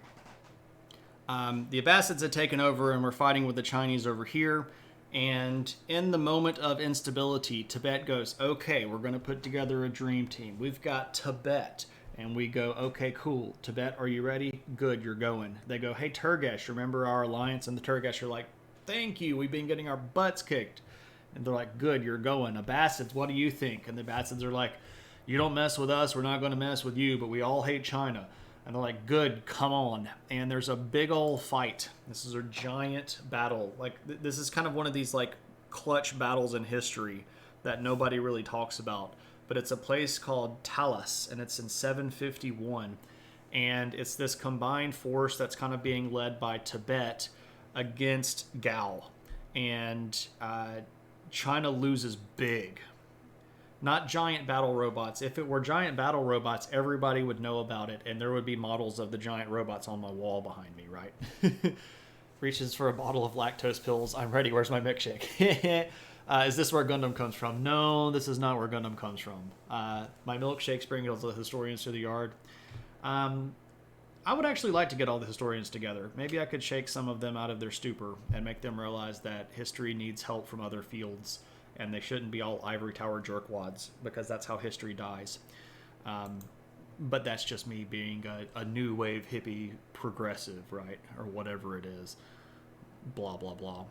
The Abbasids had taken over and were fighting with the Chinese over here. And in the moment of instability, Tibet goes, okay, we're going to put together a dream team. We've got Tibet. And we go, okay, cool. Tibet, are you ready? Good, you're going. They go, hey, Turgesh, remember our alliance? And the Turgesh are like, thank you. We've been getting our butts kicked. And they're like, good, you're going. Abbasids, what do you think? And the Abbasids are like, you don't mess with us. We're not going to mess with you, but we all hate China. And they're like, good, come on. And there's a big old fight. This is a giant battle. This is kind of one of these clutch battles in history that nobody really talks about. But it's a place called Talas, and it's in 751. And it's this combined force that's kind of being led by Tibet against Gao. And China loses big. Not giant battle robots. If it were giant battle robots, everybody would know about it, and there would be models of the giant robots on my wall behind me, right? reaches for a bottle of lactose pills. I'm ready. Where's my milkshake? Is this where Gundam comes from? No, this is not where Gundam comes from. My milkshakes bring all the historians to the yard. I would actually like to get all the historians together. Maybe I could shake some of them out of their stupor and make them realize that history needs help from other fields, and they shouldn't be all ivory tower jerkwads, because that's how history dies. But that's just me being a new wave hippie progressive, right? Or whatever it is. Blah, blah, blah.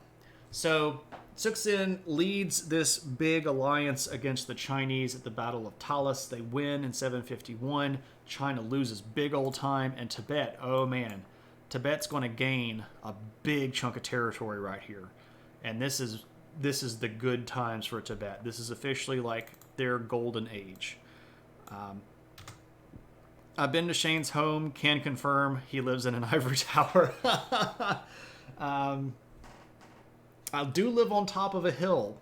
So Cixin leads this big alliance against the Chinese at the Battle of Talas. They win in 751. China loses big old time. And Tibet, oh man, Tibet's going to gain a big chunk of territory right here. And this is the good times for Tibet. This is officially like their golden age. I've been to Shane's home, can confirm he lives in an ivory tower. I do live on top of a hill,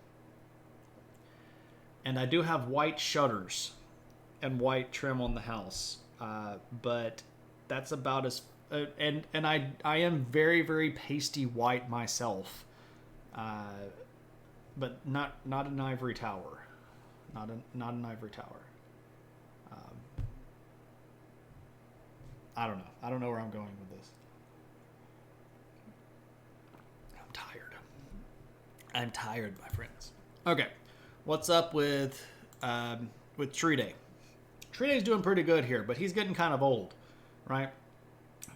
and I do have white shutters and white trim on the house, but that's about as and I am very, very pasty white myself, but not an ivory tower, not an ivory tower. I don't know where I'm going with this. I'm tired, my friends. Okay, what's up with Tride? Tride's doing pretty good here, but he's getting kind of old, right?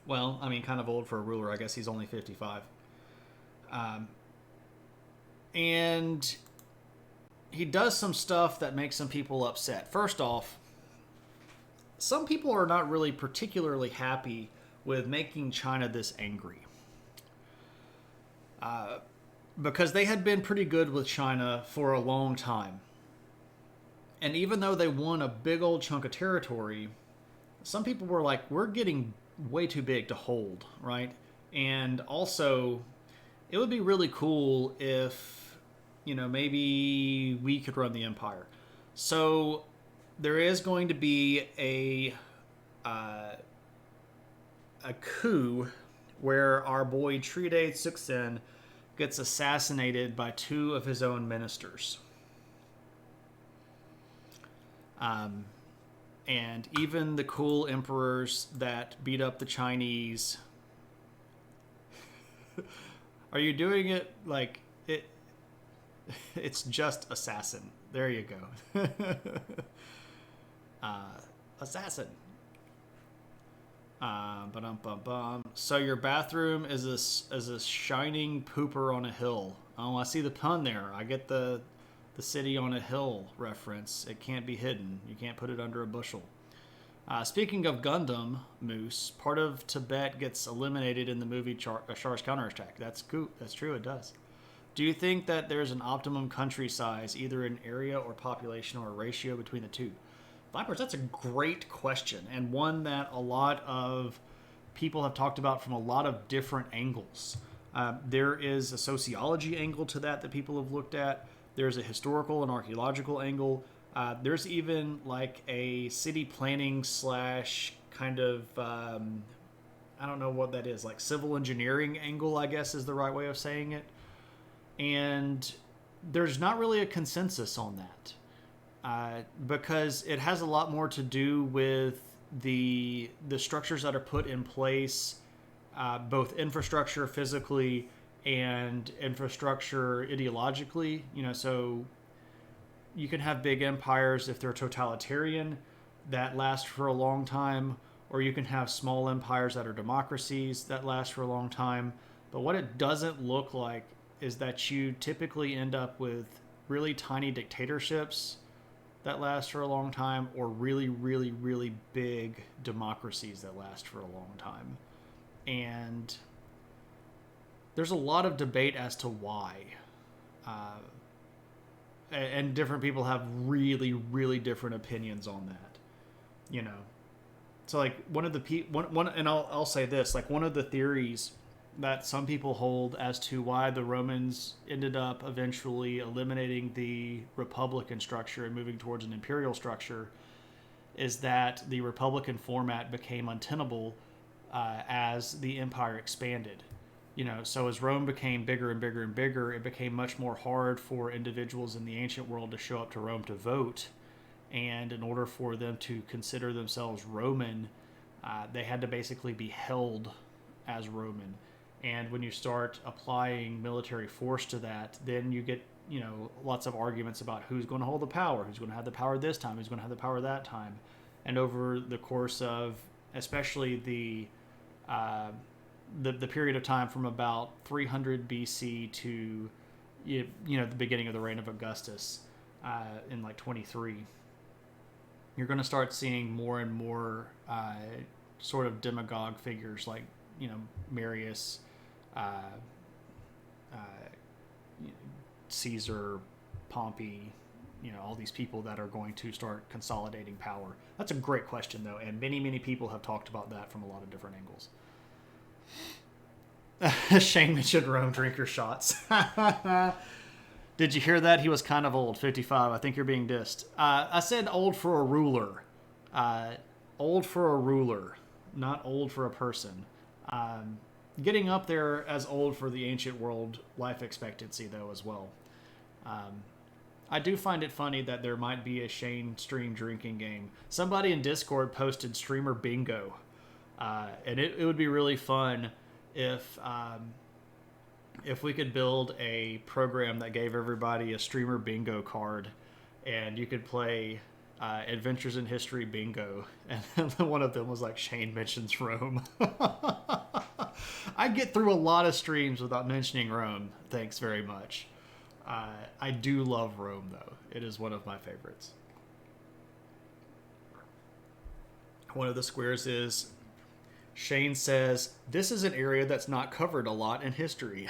Well, I mean, kind of old for a ruler. I guess he's only 55. And he does some stuff that makes some people upset. First off, some people are not really particularly happy with making China this angry. Because they had been pretty good with China for a long time. And even though they won a big old chunk of territory, some people were like, we're getting way too big to hold, right? And also, it would be really cool if, maybe we could run the empire. So there is going to be a coup where our boy Tride Cixin gets assassinated by two of his own ministers. And even the cool emperors that beat up the Chinese. Are you doing it like it? It's just assassin. There you go. Assassin. So your bathroom is a shining pooper on a hill. Oh, I see the pun there. I get the city on a hill reference. It can't be hidden. You can't put it under a bushel. Speaking of Gundam, Moose, part of Tibet gets eliminated in the movie Char's Counterattack. That's cool. That's true. It does. Do you think that there's an optimum country size, either in area or population, or a ratio between the two? Vipers, that's a great question, and one that a lot of people have talked about from a lot of different angles. There is a sociology angle to that people have looked at. There's a historical and archaeological angle. There's even like a city planning / kind of, I don't know what that is, like civil engineering angle, I guess is the right way of saying it. And there's not really a consensus on that. Because it has a lot more to do with the structures that are put in place, both infrastructure physically and infrastructure ideologically. So you can have big empires if they're totalitarian that last for a long time, or you can have small empires that are democracies that last for a long time. But what it doesn't look like is that you typically end up with really tiny dictatorships that last for a long time, or really, really, really big democracies that last for a long time. And there's a lot of debate as to why. And different people have really, really different opinions on that. So like one of the and I'll say this, like one of the theories that some people hold as to why the Romans ended up eventually eliminating the republican structure and moving towards an imperial structure is that the republican format became untenable as the empire expanded. So as Rome became bigger and bigger and bigger, it became much more hard for individuals in the ancient world to show up to Rome to vote. And in order for them to consider themselves Roman, they had to basically be held as Roman. And when you start applying military force to that, then you get, lots of arguments about who's going to hold the power, who's going to have the power this time, who's going to have the power that time. And over the course of, especially the period of time from about 300 BC to, the beginning of the reign of Augustus, in like 23, you're going to start seeing more and more sort of demagogue figures like, Marius, Caesar, Pompey, all these people that are going to start consolidating power. That's a great question, though, and many, many people have talked about that from a lot of different angles. Shane mentioned Rome drinker shots. Did you hear that? He was kind of old, 55. I think you're being dissed. I said old for a ruler. Old for a ruler, not old for a person. Getting up there as old for the ancient world life expectancy, though, as well. I do find it funny that there might be a Shane stream drinking game. Somebody in Discord posted streamer bingo. And it would be really fun if we could build a program that gave everybody a streamer bingo card, and you could play Adventures in History bingo, and one of them was like Shane mentions Rome. I get through a lot of streams without mentioning Rome. Thanks very much. I do love Rome, though. It is one of my favorites. One of the squares is, Shane says, this is an area that's not covered a lot in history.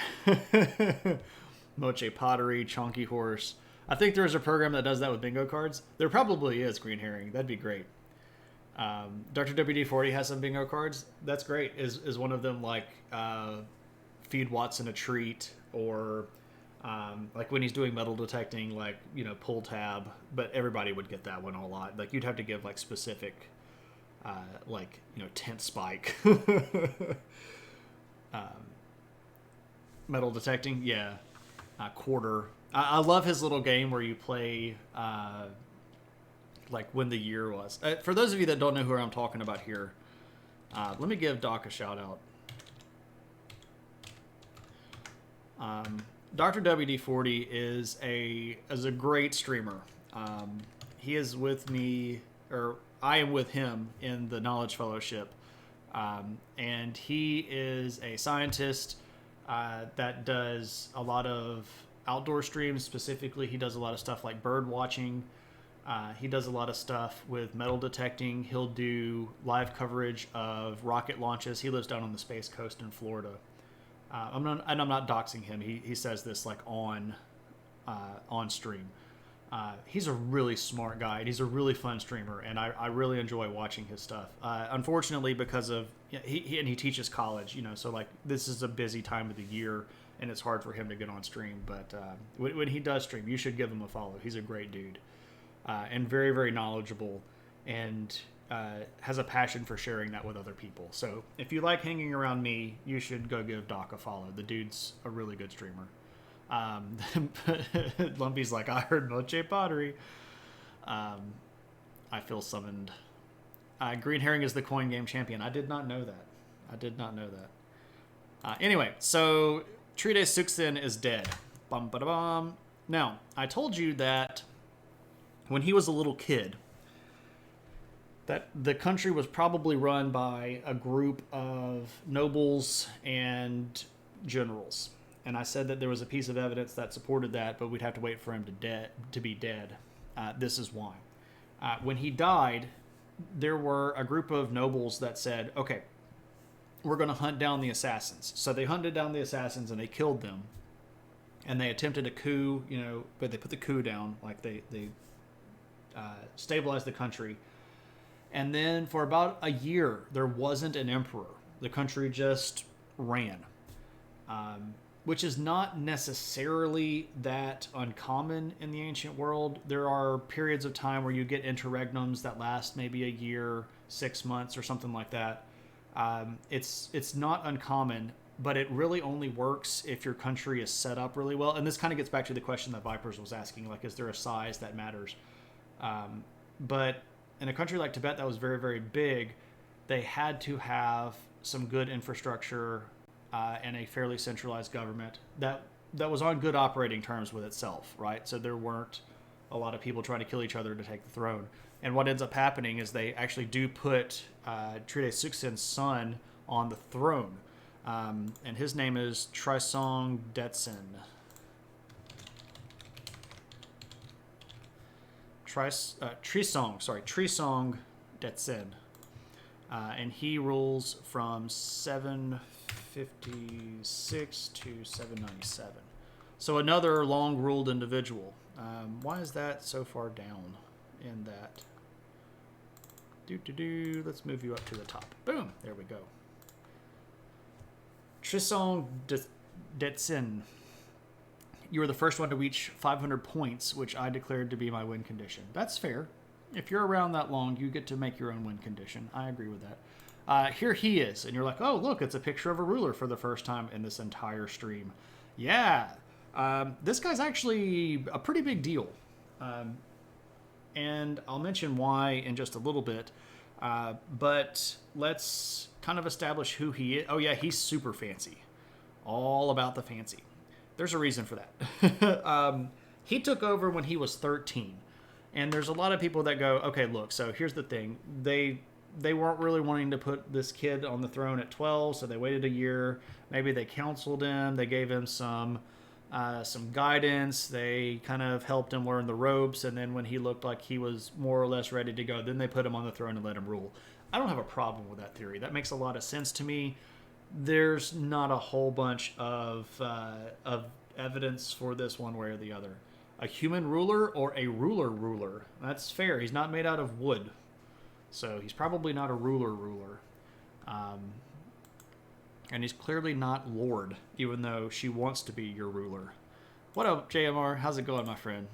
Moche pottery, chonky horse. I think there's a program that does that with bingo cards. There probably is, Green Herring. That'd be great. Dr. WD-40 has some bingo cards. That's great. Is one of them like feed Watson a treat, or like when he's doing metal detecting, like, pull tab, but everybody would get that one a lot. Like, you'd have to give like specific tent spike. Metal detecting, yeah. Quarter. I love his little game where you play like when the year was. For those of you that don't know who I'm talking about here, let me give Doc a shout out. Dr. WD-40 is a great streamer. He is with me, or I am with him in the Knowledge Fellowship, and he is a scientist that does a lot of outdoor streams. Specifically, he does a lot of stuff like bird watching. He does a lot of stuff with metal detecting. He'll do live coverage of rocket launches. He lives down on the Space Coast in Florida. I'm not doxing him. He says this like on stream. He's a really smart guy, and he's a really fun streamer, and I really enjoy watching his stuff. Unfortunately, because of he teaches college, so like this is a busy time of the year, and it's hard for him to get on stream. But when he does stream, you should give him a follow. He's a great dude, and very, very knowledgeable, and has a passion for sharing that with other people. So if you like hanging around me, you should go give Doc a follow. The dude's a really good streamer. Lumpy's like, I heard Moche pottery. I feel summoned. Green Herring is the coin game champion. I did not know that. Anyway, so Tride Suksin is dead. Bum, ba, da, bum. Now, I told you that when he was a little kid, that the country was probably run by a group of nobles and generals. And I said that there was a piece of evidence that supported that, but we'd have to wait for him to be dead. This is why. When he died, there were a group of nobles that said, okay, we're going to hunt down the assassins. So they hunted down the assassins and they killed them. And they attempted a coup, but they put the coup down, like they stabilized the country. And then for about a year, there wasn't an emperor. The country just ran. Which is not necessarily that uncommon in the ancient world. There are periods of time where you get interregnums that last maybe a year, 6 months, or something like that. It's not uncommon. but it really only works if your country is set up really well. And this kind of gets back to the question that Vipers was asking, like, is there a size that matters? But in a country like Tibet that was very, very big, they had to have some good infrastructure and a fairly centralized government that was on good operating terms with itself, right? So there weren't a lot of people trying to kill each other to take the throne. And what ends up happening is they actually do put Tride Suksin's son on the throne. And his name is Trisong Detsen. Trisong Detsen. And he rules from 756 to 797. So another long-ruled individual. Why is that so far down in that? Let's move you up to the top. Boom. There we go. Trisong Detsen. You were the first one to reach 500 points, which I declared to be my win condition. That's fair. If you're around that long, you get to make your own win condition. I agree with that. Here he is, and you're like, oh, look, it's a picture of a ruler for the first time in this entire stream. Yeah, this guy's actually a pretty big deal. And I'll mention why in just a little bit. But let's kind of establish who he is. Oh, yeah, he's super fancy. All about the fancy. There's a reason for that. He took over when he was 13. And there's a lot of people that go, okay, look, so here's the thing. They weren't really wanting to put this kid on the throne at 12, so they waited a year. Maybe they counseled him. They gave him some guidance. They kind of helped him learn the ropes. And then when he looked like he was more or less ready to go, then they put him on the throne and let him rule. I don't have a problem with that theory. That makes a lot of sense to me. There's not a whole bunch of evidence for this one way or the other. A human ruler or a ruler? That's fair. He's not made out of wood. So he's probably not a ruler. And he's clearly not Lord, even though she wants to be your ruler. What up, JMR? How's it going, my friend?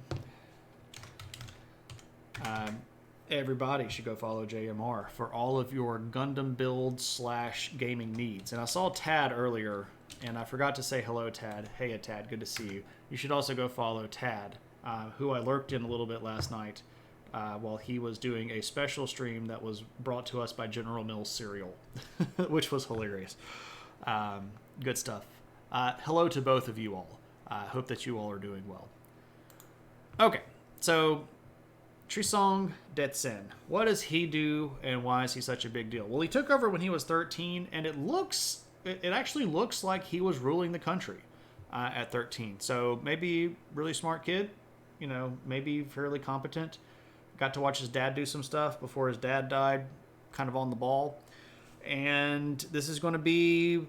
Everybody should go follow JMR for all of your Gundam build / gaming needs. And I saw Tad earlier, and I forgot to say hello, Tad. Hey, Tad, good to see you. You should also go follow Tad, who I lurked in a little bit last night while he was doing a special stream that was brought to us by General Mills cereal, which was hilarious. Good stuff. Hello to both of you all. Hope that you all are doing well. Okay, so Trisong Detsen. What does he do, and why is he such a big deal? Well, he took over when he was 13, and it actually looks like he was ruling the country at 13. So maybe really smart kid, maybe fairly competent. Got to watch his dad do some stuff before his dad died, kind of on the ball. And this is going to be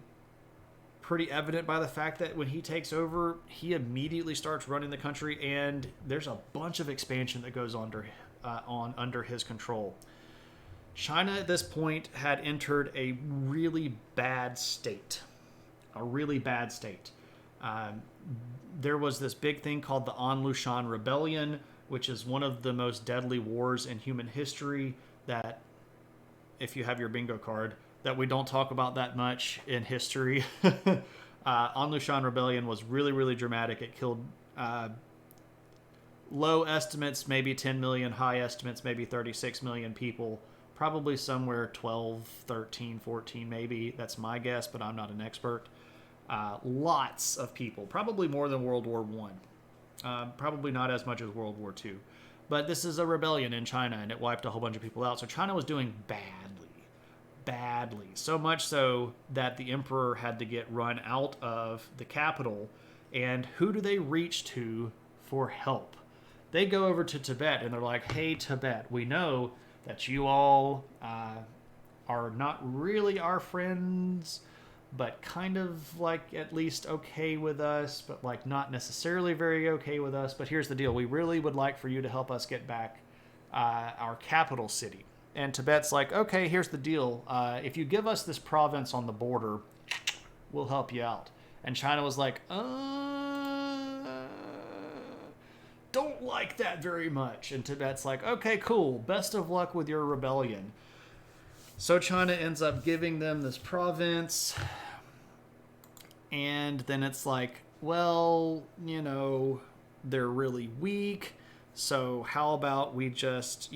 pretty evident by the fact that when he takes over, he immediately starts running the country, and there's a bunch of expansion that goes under his control. China at this point had entered a really bad state. There was this big thing called the An Lushan Rebellion, which is one of the most deadly wars in human history that, if you have your bingo card, that we don't talk about that much in history. An Lushan Rebellion was really, really dramatic. It killed low estimates, maybe 10 million, high estimates, maybe 36 million people. Probably somewhere 12, 13, 14 maybe. That's my guess, but I'm not an expert. Lots of people, probably more than World War I. Probably not as much as World War II. But this is a rebellion in China, and it wiped a whole bunch of people out. So China was doing badly. So much so that the emperor had to get run out of the capital. And who do they reach to for help? They go over to Tibet, and they're like, hey, Tibet, we know that you all are not really our friends, but kind of like at least okay with us, but like not necessarily very okay with us. But here's the deal. We really would like for you to help us get back our capital city. And Tibet's like, okay, here's the deal. If you give us this province on the border, we'll help you out. And China was like, don't like that very much. And Tibet's like, okay, cool. Best of luck with your rebellion. So China ends up giving them this province. And then it's like, well, they're really weak. So how about we just,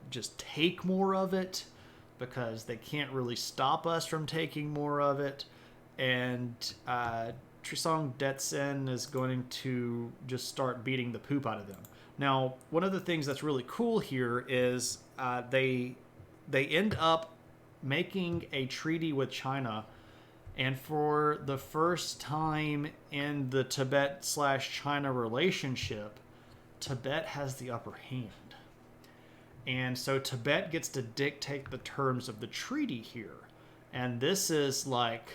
just take more of it, because they can't really stop us from taking more of it. And Trisong Detsen is going to just start beating the poop out of them. Now, one of the things that's really cool here is they end up making a treaty with China, and for the first time in the Tibet/China relationship, Tibet has the upper hand. And so Tibet gets to dictate the terms of the treaty here. And this is like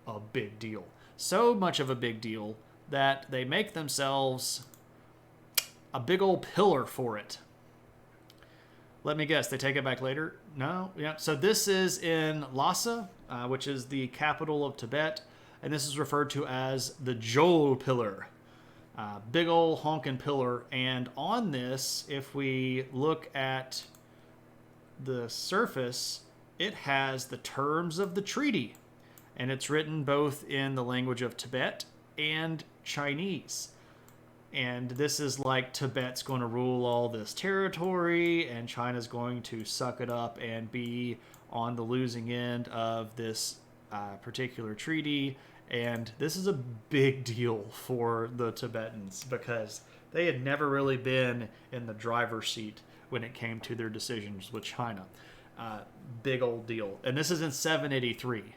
a big deal. So much of a big deal that they make themselves a big old pillar for it. Let me guess, they take it back later? No? Yeah. So this is in Lhasa, which is the capital of Tibet. And this is referred to as the Jol Pillar. Big old honkin' pillar. And on this, if we look at the surface, it has the terms of the treaty. And it's written both in the language of Tibet and Chinese. And this is like Tibet's going to rule all this territory, and China's going to suck it up and be on the losing end of this particular treaty. And this is a big deal for the Tibetans, because they had never really been in the driver's seat when it came to their decisions with China. Big old deal. And this is in 783.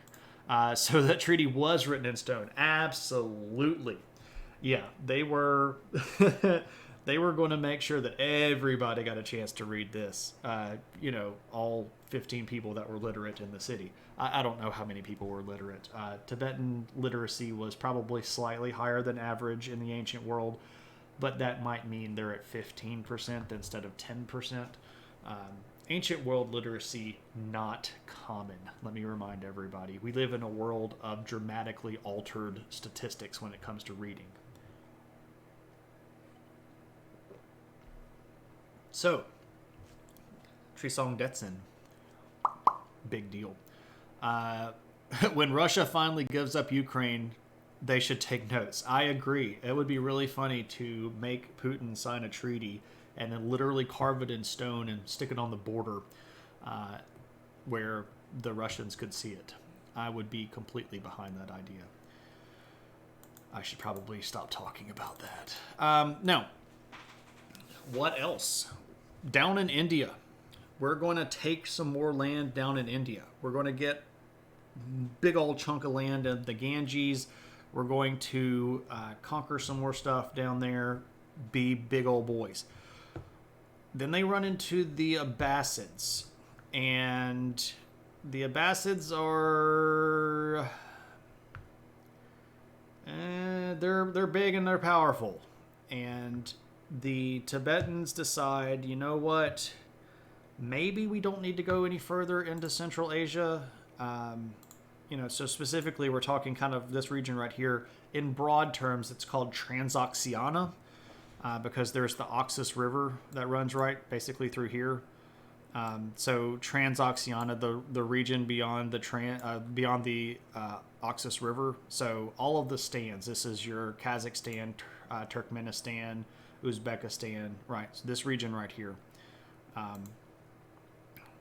So that treaty was written in stone. Absolutely. Yeah, they were they were going to make sure that everybody got a chance to read this. All 15 people that were literate in the city. I don't know how many people were literate. Tibetan literacy was probably slightly higher than average in the ancient world, but that might mean they're at 15% instead of 10%. Ancient world literacy, not common. Let me remind everybody. We live in a world of dramatically altered statistics when it comes to reading. So, Trisong Detsen, big deal. When Russia finally gives up Ukraine, they should take notes. I agree. It would be really funny to make Putin sign a treaty and then literally carve it in stone and stick it on the border where the Russians could see it. I would be completely behind that idea. I should probably stop talking about that. Now, what else? Down in India. We're going to take some more land down in India. We're going to get big old chunk of land in the Ganges. We're going to conquer some more stuff down there. Be big old boys. Then they run into the Abbasids. And the Abbasids are... they're big and they're powerful. And the Tibetans decide, you know what? Maybe we don't need to go any further into Central Asia. So specifically we're talking kind of this region right here. In broad terms, it's called Transoxiana because there's the Oxus River that runs right basically through here. So Transoxiana, the region beyond the Oxus River. So all of the stands. This is your Kazakhstan, Turkmenistan, Uzbekistan. Right. So this region right here.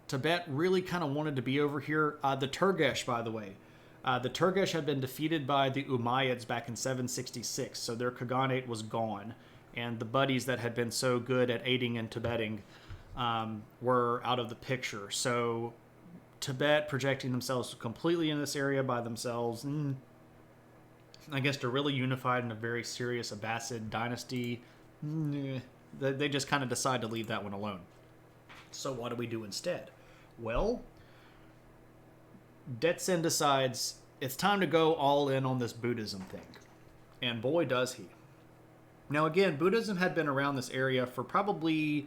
Tibet really kind of wanted to be over here. The Turgesh, by the way. The Turgesh had been defeated by the Umayyads back in 766, so their Khaganate was gone. And the buddies that had been so good at aiding and Tibetting were out of the picture. So Tibet projecting themselves completely in this area by themselves. I guess they're really unified in a very serious Abbasid dynasty. They just kind of decide to leave that one alone. So what do we do instead? Well, Detsen decides it's time to go all in on this Buddhism thing. And boy, does he. Now again, Buddhism had been around this area for probably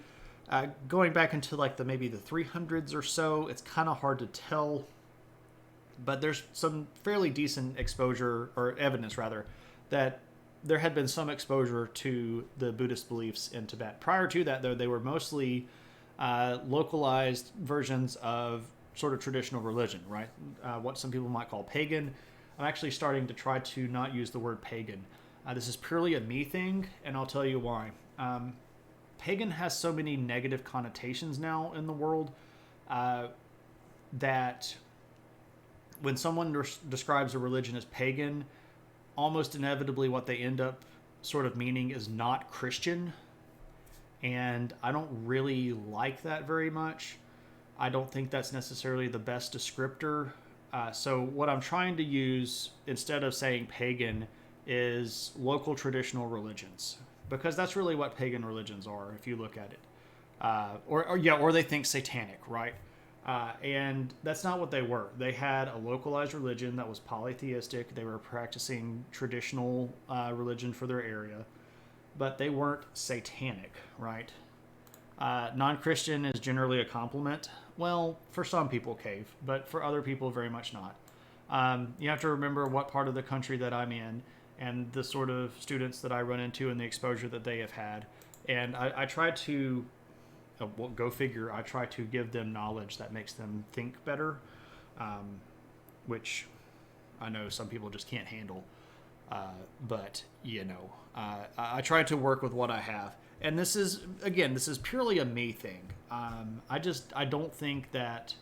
going back into like maybe the 300s or so. It's kind of hard to tell. But there's some fairly decent exposure, or evidence rather, that there had been some exposure to the Buddhist beliefs in Tibet. Prior to that, though, they were mostly localized versions of sort of traditional religion, right? What some people might call pagan. I'm actually starting to try to not use the word pagan. This is purely a me thing, and I'll tell you why. Pagan has so many negative connotations now in the world that when someone describes a religion as pagan, almost inevitably what they end up sort of meaning is not Christian. And I don't really like that very much. I don't think that's necessarily the best descriptor. So what I'm trying to use instead of saying pagan is local traditional religions, because that's really what pagan religions are if you look at it. Or they think satanic, right? And that's not what they were. They had a localized religion that was polytheistic. They were practicing traditional religion for their area, but they weren't satanic, right? Non-Christian is generally a compliment. Well, for some people, Cave, but for other people, very much not. You have to remember what part of the country that I'm in and the sort of students that I run into and the exposure that they have had. And I try to, well, go figure, I try to give them knowledge that makes them think better, which I know some people just can't handle. But, I try to work with what I have. And this is purely a me thing. I don't think that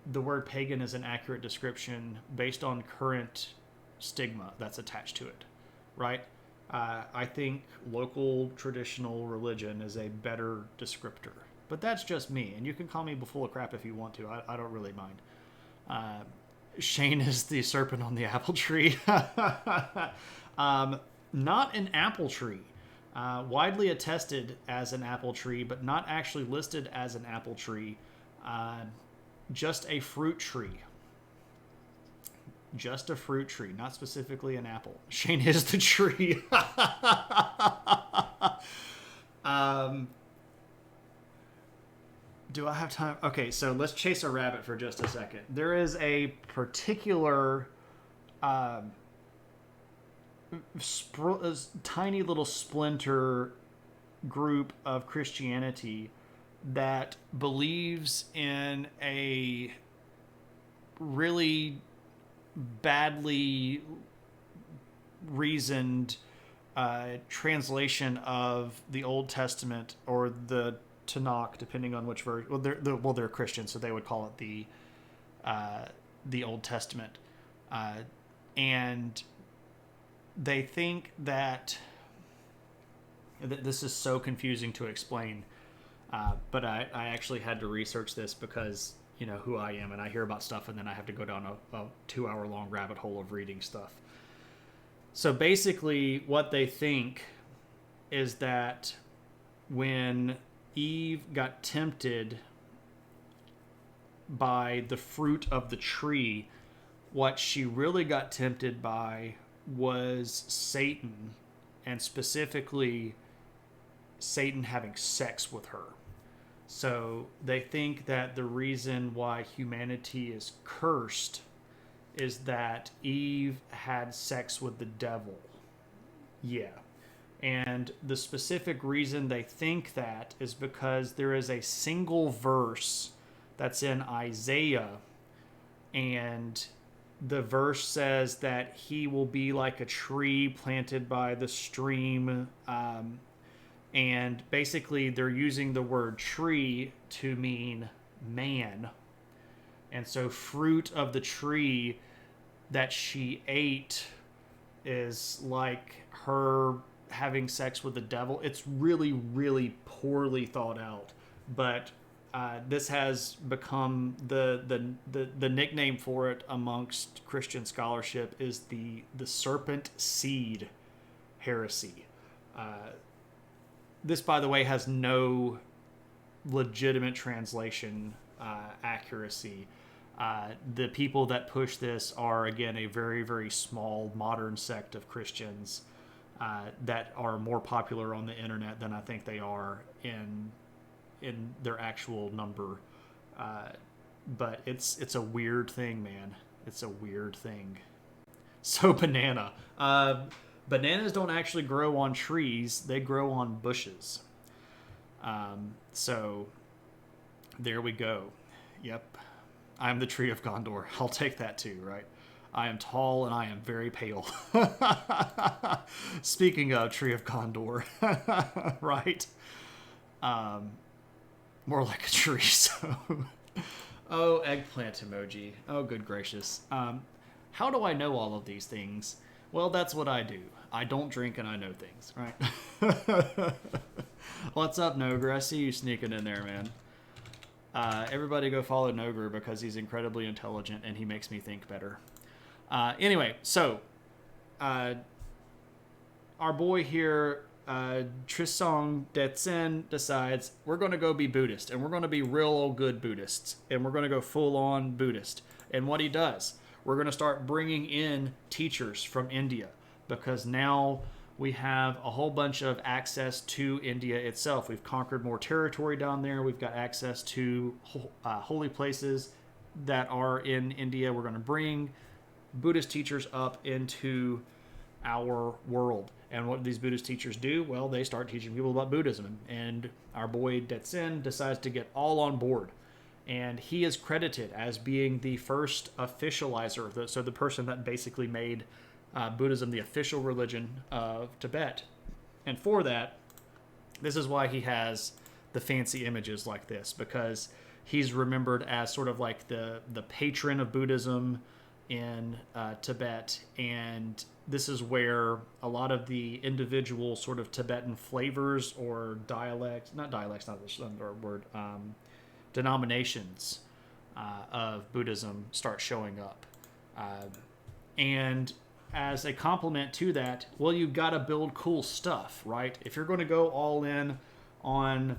the word pagan is an accurate description based on current stigma that's attached to it, right? I think local traditional religion is a better descriptor. But that's just me. And you can call me full of crap if you want to. I don't really mind. Shane is the serpent on the apple tree. Not an apple tree. Widely attested as an apple tree, but not actually listed as an apple tree. Just a fruit tree. Just a fruit tree, not specifically an apple. Shane is the tree. Do I have time? Okay, so let's chase a rabbit for just a second. There is a particular tiny little splinter group of Christianity that believes in a really badly reasoned translation of the Old Testament or the Tanakh, depending on which version. Well, they're Christian, so they would call it the Old Testament, and they think that this is so confusing to explain. But I actually had to research this because you know who I am, and I hear about stuff, and then I have to go down a 2-hour long rabbit hole of reading stuff. So basically, what they think is that when Eve got tempted by the fruit of the tree, what she really got tempted by was Satan, and specifically Satan having sex with her. So they think that the reason why humanity is cursed is that Eve had sex with the devil. Yeah. And the specific reason they think that is because there is a single verse that's in Isaiah, and the verse says that he will be like a tree planted by the stream. And basically they're using the word tree to mean man. And so fruit of the tree that she ate is like her having sex with the devil. It's really, really poorly thought out. But this has become the nickname for it amongst Christian scholarship is the serpent seed heresy. This, by the way, has no legitimate translation accuracy. The people that push this are, again, a very, very small modern sect of Christians that are more popular on the internet than I think they are in their actual number. But it's a weird thing, man. It's a weird thing. So banana. Bananas don't actually grow on trees. They grow on bushes. So there we go. Yep. I'm the tree of Gondor. I'll take that too, right? I am tall and I am very pale. Speaking of tree of Gondor, right? More like a tree. So, oh, eggplant emoji. Oh, good gracious. How do I know all of these things? Well, that's what I do. I don't drink and I know things, right? What's up, Nogre? I see you sneaking in there, man. Everybody go follow Nogre because he's incredibly intelligent and he makes me think better. Anyway, so our boy here, Trisong Detsen, decides we're going to go be Buddhist and we're going to be real old good Buddhists and we're going to go full on Buddhist. And what he does, we're going to start bringing in teachers from India because now we have a whole bunch of access to India itself. We've conquered more territory down there. We've got access to holy places that are in India. We're going to bring Buddhist teachers up into our world. And what do these Buddhist teachers do? Well, they start teaching people about Buddhism. And our boy Detsen decides to get all on board. And he is credited as being the first officializer, so the person that basically made Buddhism the official religion of Tibet. And for that, this is why he has the fancy images like this, because he's remembered as sort of like the patron of Buddhism in Tibet. And this is where a lot of the individual sort of Tibetan flavors or dialects, not dialects, not the word, denominations of Buddhism start showing up. And as a complement to that, well, you've got to build cool stuff, right? If you're going to go all in on,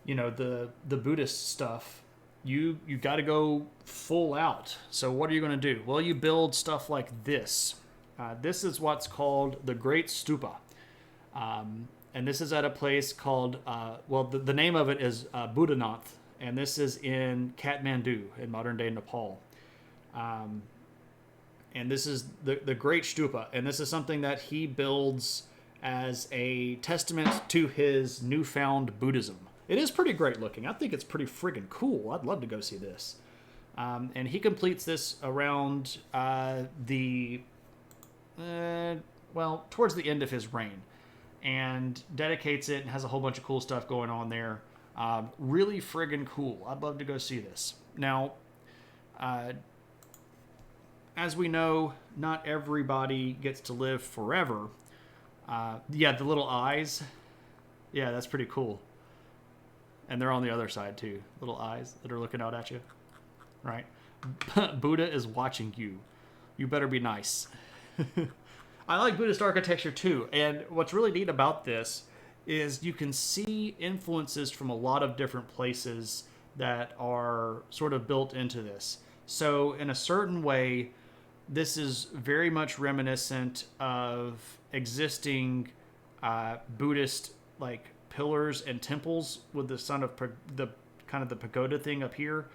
you know, the Buddhist stuff, you got to go full out. So what are you going to do? Well, you build stuff like this. This is what's called the Great Stupa. And this is at a place called, the name of it is Buddhanath. And this is in Kathmandu, in modern-day Nepal. And this is the Great Stupa. And this is something that he builds as a testament to his newfound Buddhism. It is pretty great looking. I think it's pretty friggin' cool. I'd love to go see this. And he completes this around towards the end of his reign. And dedicates it and has a whole bunch of cool stuff going on there. Really friggin' cool. I'd love to go see this. Now, as we know, not everybody gets to live forever. The little eyes. Yeah, that's pretty cool. And they're on the other side, too. Little eyes that are looking out at you. Right? Buddha is watching you. You better be nice. I like Buddhist architecture, too. And what's really neat about this is you can see influences from a lot of different places that are sort of built into this. So in a certain way, this is very much reminiscent of existing Buddhist like pillars and temples with the the pagoda thing up here.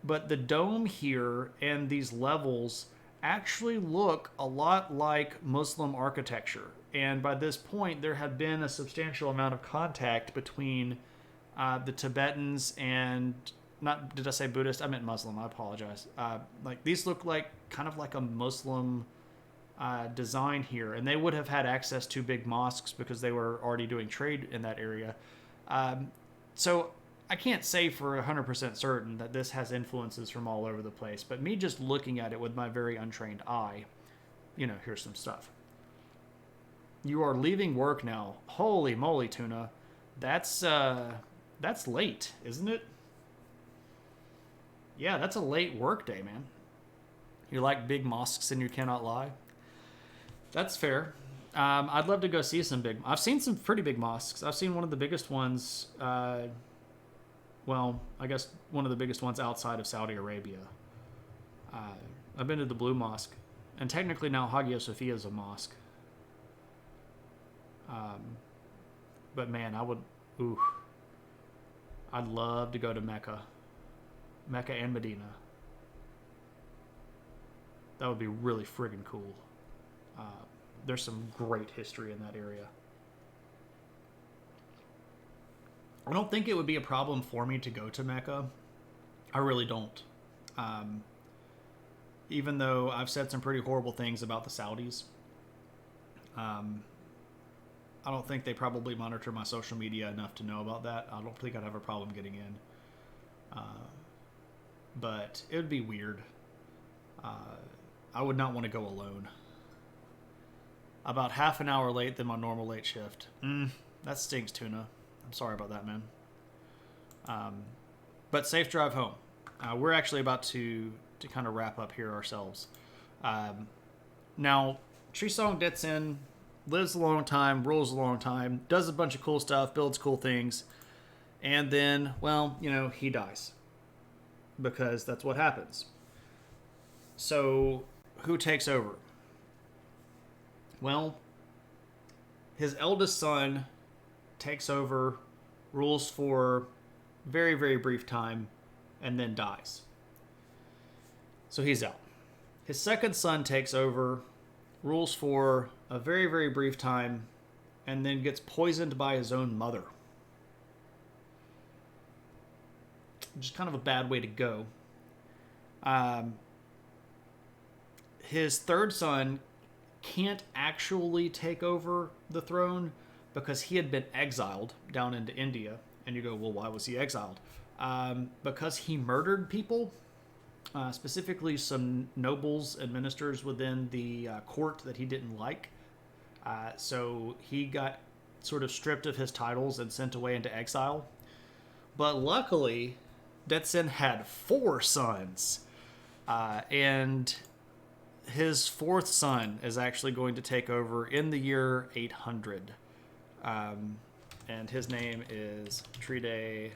But the dome here and these levels actually look a lot like Muslim architecture. And by this point, there had been a substantial amount of contact between the Tibetans and, did I say Buddhist? I meant Muslim. I apologize. Like these look like kind of like a Muslim design here. And they would have had access to big mosques because they were already doing trade in that area. So I can't say for 100% certain that this has influences from all over the place. But me just looking at it with my very untrained eye, here's some stuff. You are leaving work now. Holy moly, Tuna. That's late, isn't it? Yeah, that's a late work day, man. You like big mosques and you cannot lie? That's fair. I'd love to go see some I've seen some pretty big mosques. I've seen one of the biggest ones, I guess one of the biggest ones outside of Saudi Arabia. I've been to the Blue Mosque. And technically now Hagia Sophia is a mosque. But man, I'd love to go to Mecca and Medina. That would be really friggin' cool. There's some great history in that area. I don't think it would be a problem for me to go to Mecca. I really don't. Um, Even though I've said some pretty horrible things about the Saudis, um, I don't think they probably monitor my social media enough to know about that. I don't think I'd have a problem getting in. But it would be weird. I would not want to go alone. About half an hour late than my normal late shift. That stinks, Tuna. I'm sorry about that, man. But safe drive home. We're actually about to kind of wrap up here ourselves. Now, Trisong Detsen lives a long time, rules a long time, does a bunch of cool stuff, builds cool things, and then, well, he dies. Because that's what happens. So, who takes over? Well, his eldest son takes over, rules for very, very brief time, and then dies. So he's out. His second son takes over, rules for a very, very brief time, and then gets poisoned by his own mother. Which is kind of a bad way to go. His third son can't actually take over the throne because he had been exiled down into India. And you go, well, why was he exiled? Because he murdered people, specifically some nobles and ministers within the court that he didn't like. So he got sort of stripped of his titles and sent away into exile. But luckily, Detsen had 4 sons. And his 4th son is actually going to take over in the year 800. And his name is Tride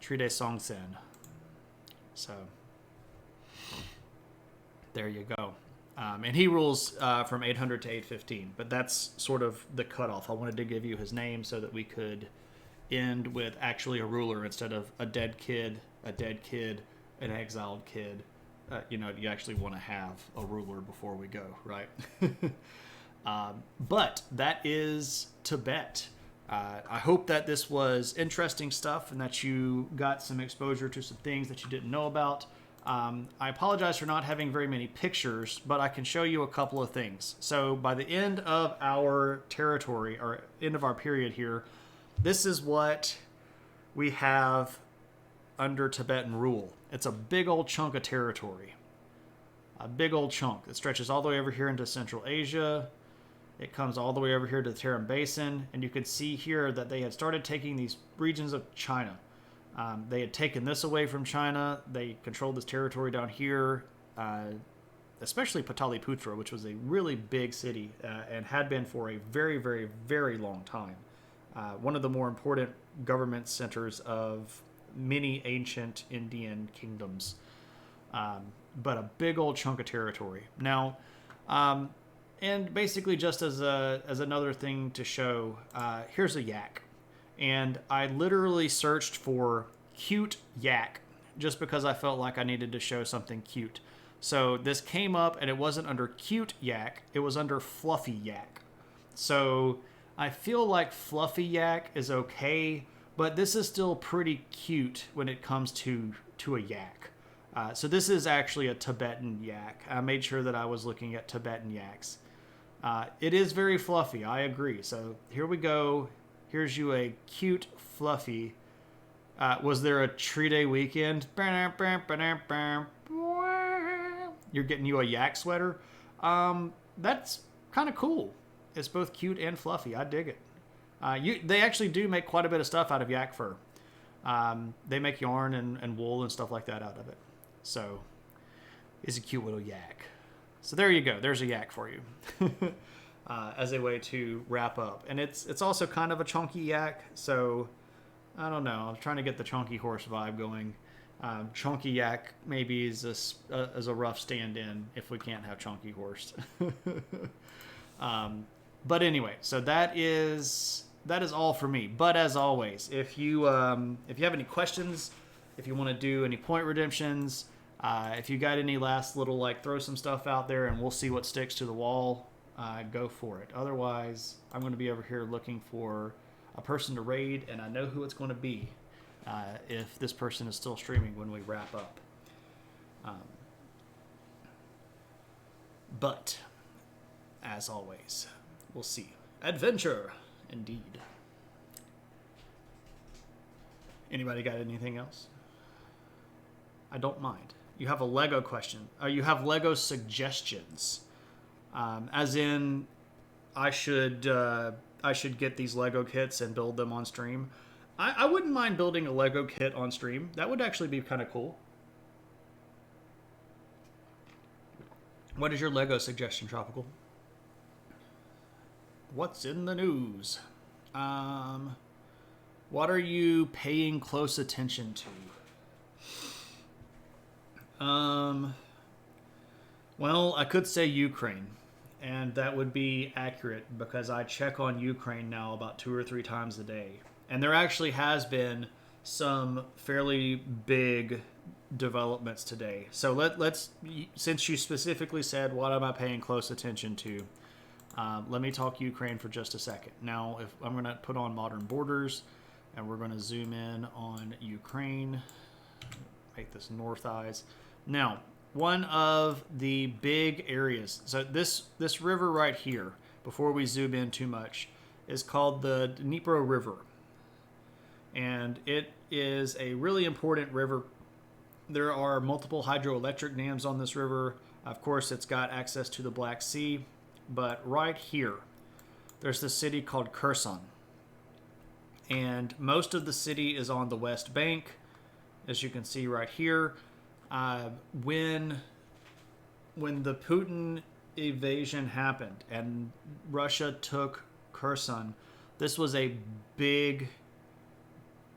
Songtsen. So, there you go. And he rules from 800 to 815. But that's sort of the cutoff. I wanted to give you his name so that we could end with actually a ruler instead of a dead kid, an exiled kid. You actually want to have a ruler before we go, right? But that is Tibet. I hope that this was interesting stuff and that you got some exposure to some things that you didn't know about. I apologize for not having very many pictures, but I can show you a couple of things. So by the end of our territory, or end of our period here, this is what we have under Tibetan rule. It's a big old chunk of territory. A big old chunk. It stretches all the way over here into Central Asia. It comes all the way over here to the Tarim Basin. And you can see here that they had started taking these regions of China. They had taken this away from China. They controlled this territory down here, especially Pataliputra, which was a really big city and had been for a very, very, very long time. One of the more important government centers of many ancient Indian kingdoms. But a big old chunk of territory. Now, and basically just as another thing to show, here's a yak. And I literally searched for cute yak just because I felt like I needed to show something cute. So this came up and it wasn't under cute yak, it was under fluffy yak. So I feel like fluffy yak is okay, but this is still pretty cute when it comes to a yak. So this is actually a Tibetan yak. I made sure that I was looking at Tibetan yaks. It is very fluffy, I agree. So here we go. Here's you a cute fluffy. Was there a tree day weekend? You're getting you a yak sweater. That's kind of cool. It's both cute and fluffy. I dig it. They actually do make quite a bit of stuff out of yak fur. They make yarn and wool and stuff like that out of it. So, it's a cute little yak. So there you go. There's a yak for you. As a way to wrap up. And it's also kind of a chunky yak. So, I don't know. I'm trying to get the chunky horse vibe going. Chunky yak maybe is a rough stand-in if we can't have chunky horse. But anyway, so that is all for me. But as always, if you have any questions, if you want to do any point redemptions, if you got any last little throw some stuff out there and we'll see what sticks to the wall, go for it. Otherwise, I'm going to be over here looking for a person to raid, and I know who it's going to be. if this person is still streaming when we wrap up. But, as always, we'll see. Adventure, indeed. Anybody got anything else? I don't mind. You have a Lego question. You have Lego suggestions. As in, I should get these Lego kits and build them on stream. I wouldn't mind building a Lego kit on stream. That would actually be kind of cool. What is your Lego suggestion, Tropical? What's in the news? What are you paying close attention to? Well, I could say Ukraine, and that would be accurate because I check on Ukraine now about 2 or 3 times a day. And there actually has been some fairly big developments today. So let's, since you specifically said what am I paying close attention to, let me talk Ukraine for just a second. Now, if I'm going to put on modern borders, and we're going to zoom in on Ukraine, make this north eyes. Now, one of the big areas, so this river right here, before we zoom in too much, is called the Dnipro River. And it is a really important river. There are multiple hydroelectric dams on this river. Of course, it's got access to the Black Sea. But right here, there's this city called Kherson. And most of the city is on the west bank, as you can see right here. When the Putin invasion happened and Russia took Kherson, this was a big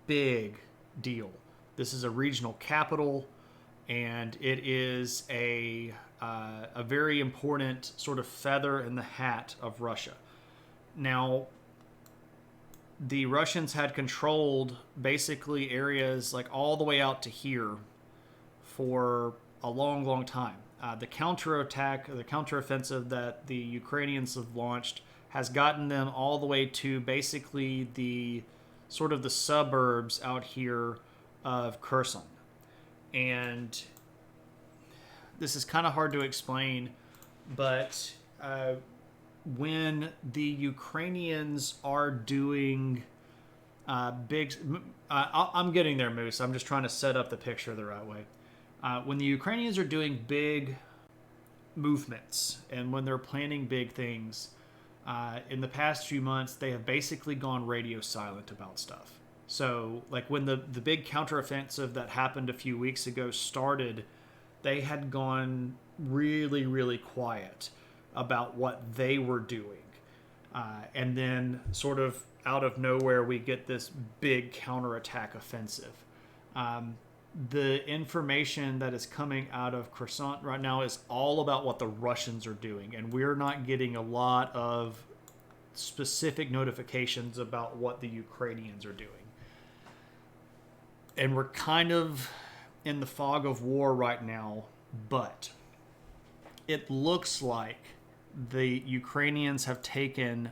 deal. This is a regional capital, and it is a very important sort of feather in the hat of Russia. Now, the Russians had controlled basically areas like all the way out to here for a long time. The counterattack, the counteroffensive that the Ukrainians have launched has gotten them all the way to basically the sort of the suburbs out here of Kherson. And this is kind of hard to explain, but when the Ukrainians are doing big... I'm getting there, Moose. I'm just trying to set up the picture the right way. When the Ukrainians are doing big movements and when they're planning big things, in the past few months, they have basically gone radio silent about stuff. So, like when the big counteroffensive that happened a few weeks ago started, they had gone really quiet about what they were doing. And then sort of out of nowhere, we get this big counterattack offensive. The information that is coming out of Kherson right now is all about what the Russians are doing. And we're not getting a lot of specific notifications about what the Ukrainians are doing. And we're kind of in the fog of war right now, but it looks like the Ukrainians have taken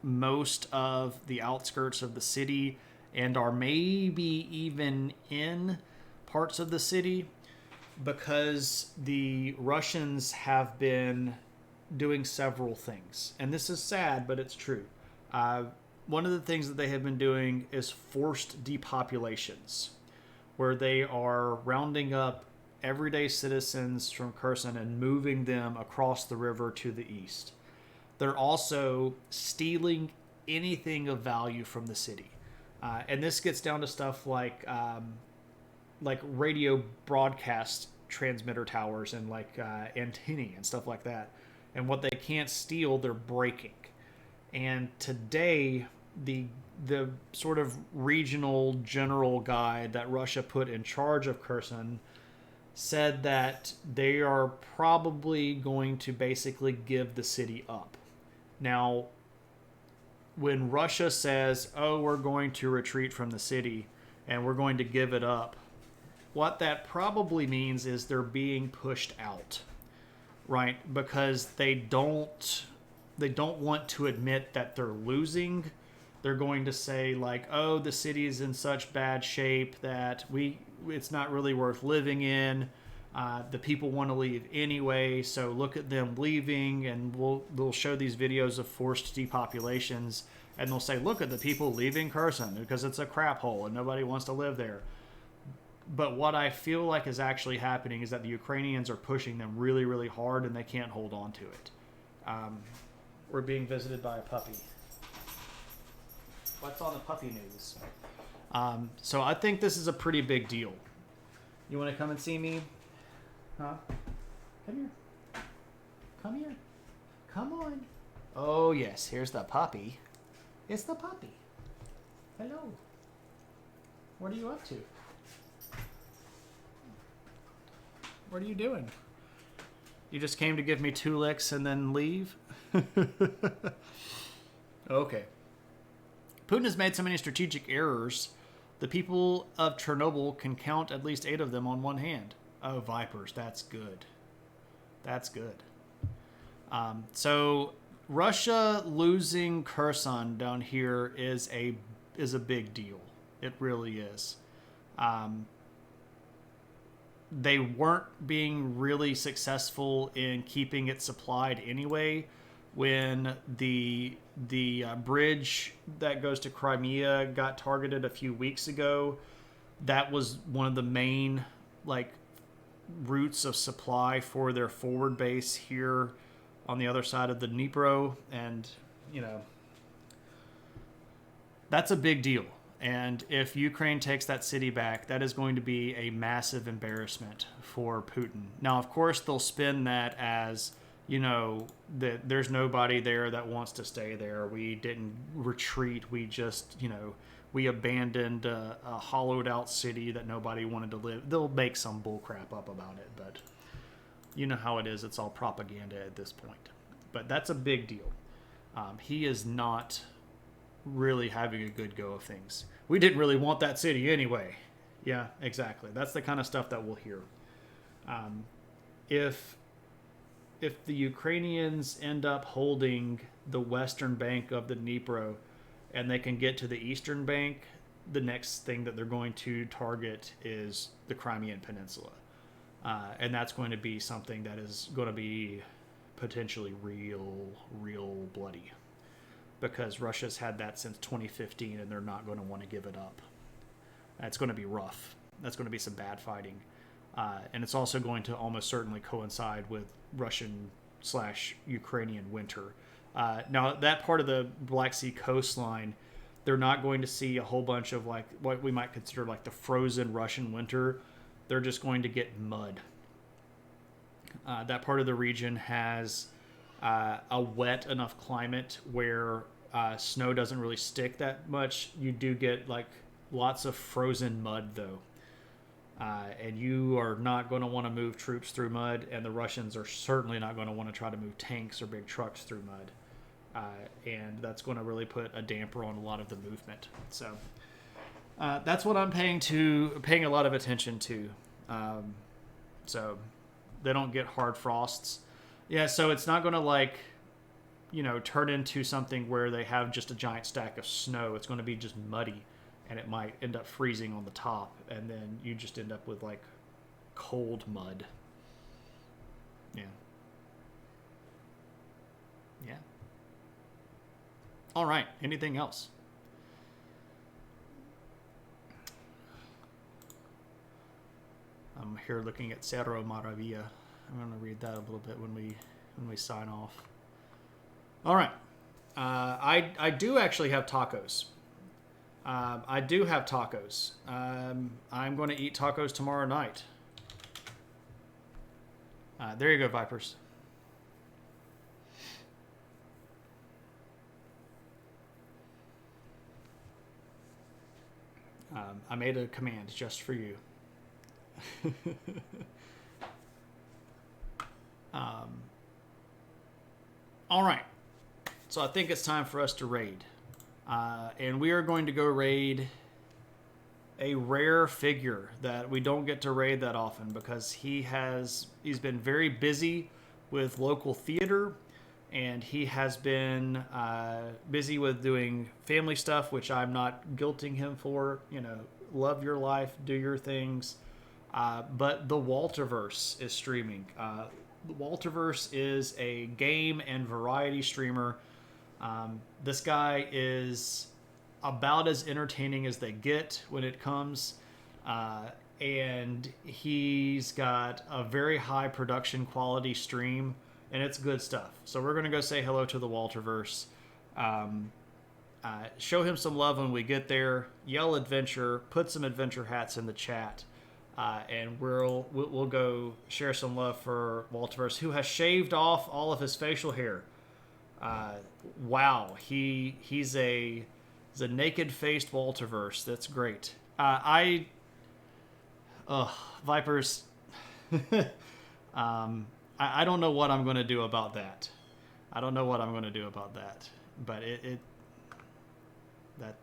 most of the outskirts of the city and are maybe even in parts of the city because the Russians have been doing several things. And this is sad, but it's true. One of the things that they have been doing is forced depopulations, where they are rounding up everyday citizens from Kherson and moving them across the river to the east. They're also stealing anything of value from the city. And this gets down to stuff like radio broadcast transmitter towers and like antennae and stuff like that. And what they can't steal, they're breaking. And today, the sort of regional general guy that Russia put in charge of Kherson said that they are probably going to basically give the city up. Now, when Russia says, oh, we're going to retreat from the city and we're going to give it up, what that probably means is they're being pushed out, right? Because they don't want to admit that they're losing, They're going to say like, oh, the city is in such bad shape that it's not really worth living in. The people want to leave anyway, so look at them leaving, and they'll show these videos of forced depopulations, and they'll say, look at the people leaving Kherson because it's a crap hole and nobody wants to live there. But what I feel like is actually happening is that the Ukrainians are pushing them really, really hard, and they can't hold on to it. We're being visited by a puppy. What's on the puppy news? So I think this is a pretty big deal. You want to come and see me? Huh? Come here. Come here. Come on. Oh, yes. Here's the puppy. It's the puppy. Hello. What are you up to? What are you doing? You just came to give me 2 licks and then leave? Okay. Putin has made so many strategic errors, the people of Chernobyl can count at least 8 of them on one hand. Oh, Vipers, that's good. That's good. So Russia losing Kherson down here is a big deal. It really is. They weren't being really successful in keeping it supplied anyway. When the bridge that goes to Crimea got targeted a few weeks ago, that was one of the main routes of supply for their forward base here on the other side of the Dnipro, and that's a big deal. And if Ukraine takes that city back, that is going to be a massive embarrassment for Putin. Now, of course, they'll spin that as, that there's nobody there that wants to stay there. We didn't retreat. We just, we abandoned a hollowed out city that nobody wanted to live. They'll make some bullcrap up about it, but you know how it is. It's all propaganda at this point. But that's a big deal. He is not really having a good go of things. We didn't really want that city anyway. Yeah, exactly. That's the kind of stuff that we'll hear. If the Ukrainians end up holding the western bank of the Dnipro and they can get to the eastern bank, the next thing that they're going to target is the Crimean Peninsula. And that's going to be something that is going to be potentially real bloody, because Russia's had that since 2015 and they're not going to want to give it up. It's going to be rough. That's going to be some bad fighting. And it's also going to almost certainly coincide with Russian/Ukrainian winter. Now, that part of the Black Sea coastline, they're not going to see a whole bunch of what we might consider the frozen Russian winter. They're just going to get mud. That part of the region has a wet enough climate where snow doesn't really stick that much. You do get lots of frozen mud though. And you are not going to want to move troops through mud, and the Russians are certainly not going to want to try to move tanks or big trucks through mud. And that's going to really put a damper on a lot of the movement. So that's what I'm paying a lot of attention to. So they don't get hard frosts. Yeah, so it's not going to turn into something where they have just a giant stack of snow. It's going to be just muddy, and it might end up freezing on the top, and then you just end up with cold mud. Yeah. Yeah. All right. Anything else? I'm here looking at Cerro Maravilla. I'm going to read that a little bit when we sign off. All right. I do actually have tacos. I do have tacos. I'm going to eat tacos tomorrow night. There you go, Vipers. I made a command just for you. All right. So I think it's time for us to raid. And we are going to go raid a rare figure that we don't get to raid that often because he's been very busy with local theater, and he has been busy with doing family stuff, which I'm not guilting him for. You know, love your life, do your things. But the Walterverse is streaming. The Walterverse is a game and variety streamer. This guy is about as entertaining as they get when it comes. And he's got a very high production quality stream, and it's good stuff. So we're going to go say hello to the Walterverse. Show him some love when we get there. Yell adventure. Put some adventure hats in the chat. And we'll go share some love for Walterverse, who has shaved off all of his facial hair. Wow, he's a naked faced Walterverse. That's great. Vipers. I don't know what I'm going to do about that. But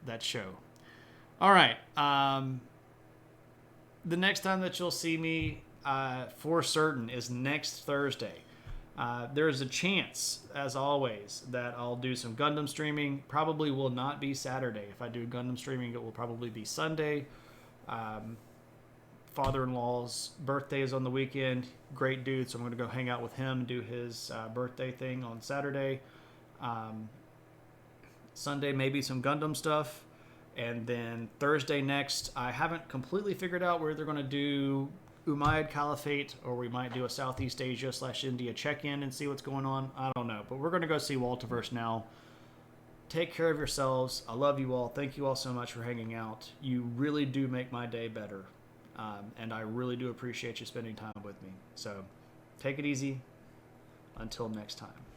that show. All right. The next time that you'll see me for certain is next Thursday. There's a chance, as always, that I'll do some Gundam streaming. Probably will not be Saturday. If I do Gundam streaming, it will probably be Sunday. Father-in-law's birthday is on the weekend. Great dude, so I'm going to go hang out with him and do his birthday thing on Saturday. Sunday, maybe some Gundam stuff. And then Thursday next, I haven't completely figured out where they're going to do Umayyad Caliphate, or we might do a Southeast Asia / India check-in and see what's going on. I don't know, but we're going to go see Walterverse now. Take care of yourselves. I love you all. Thank you all so much for hanging out. You really do make my day better. And I really do appreciate you spending time with me. So take it easy. Until next time.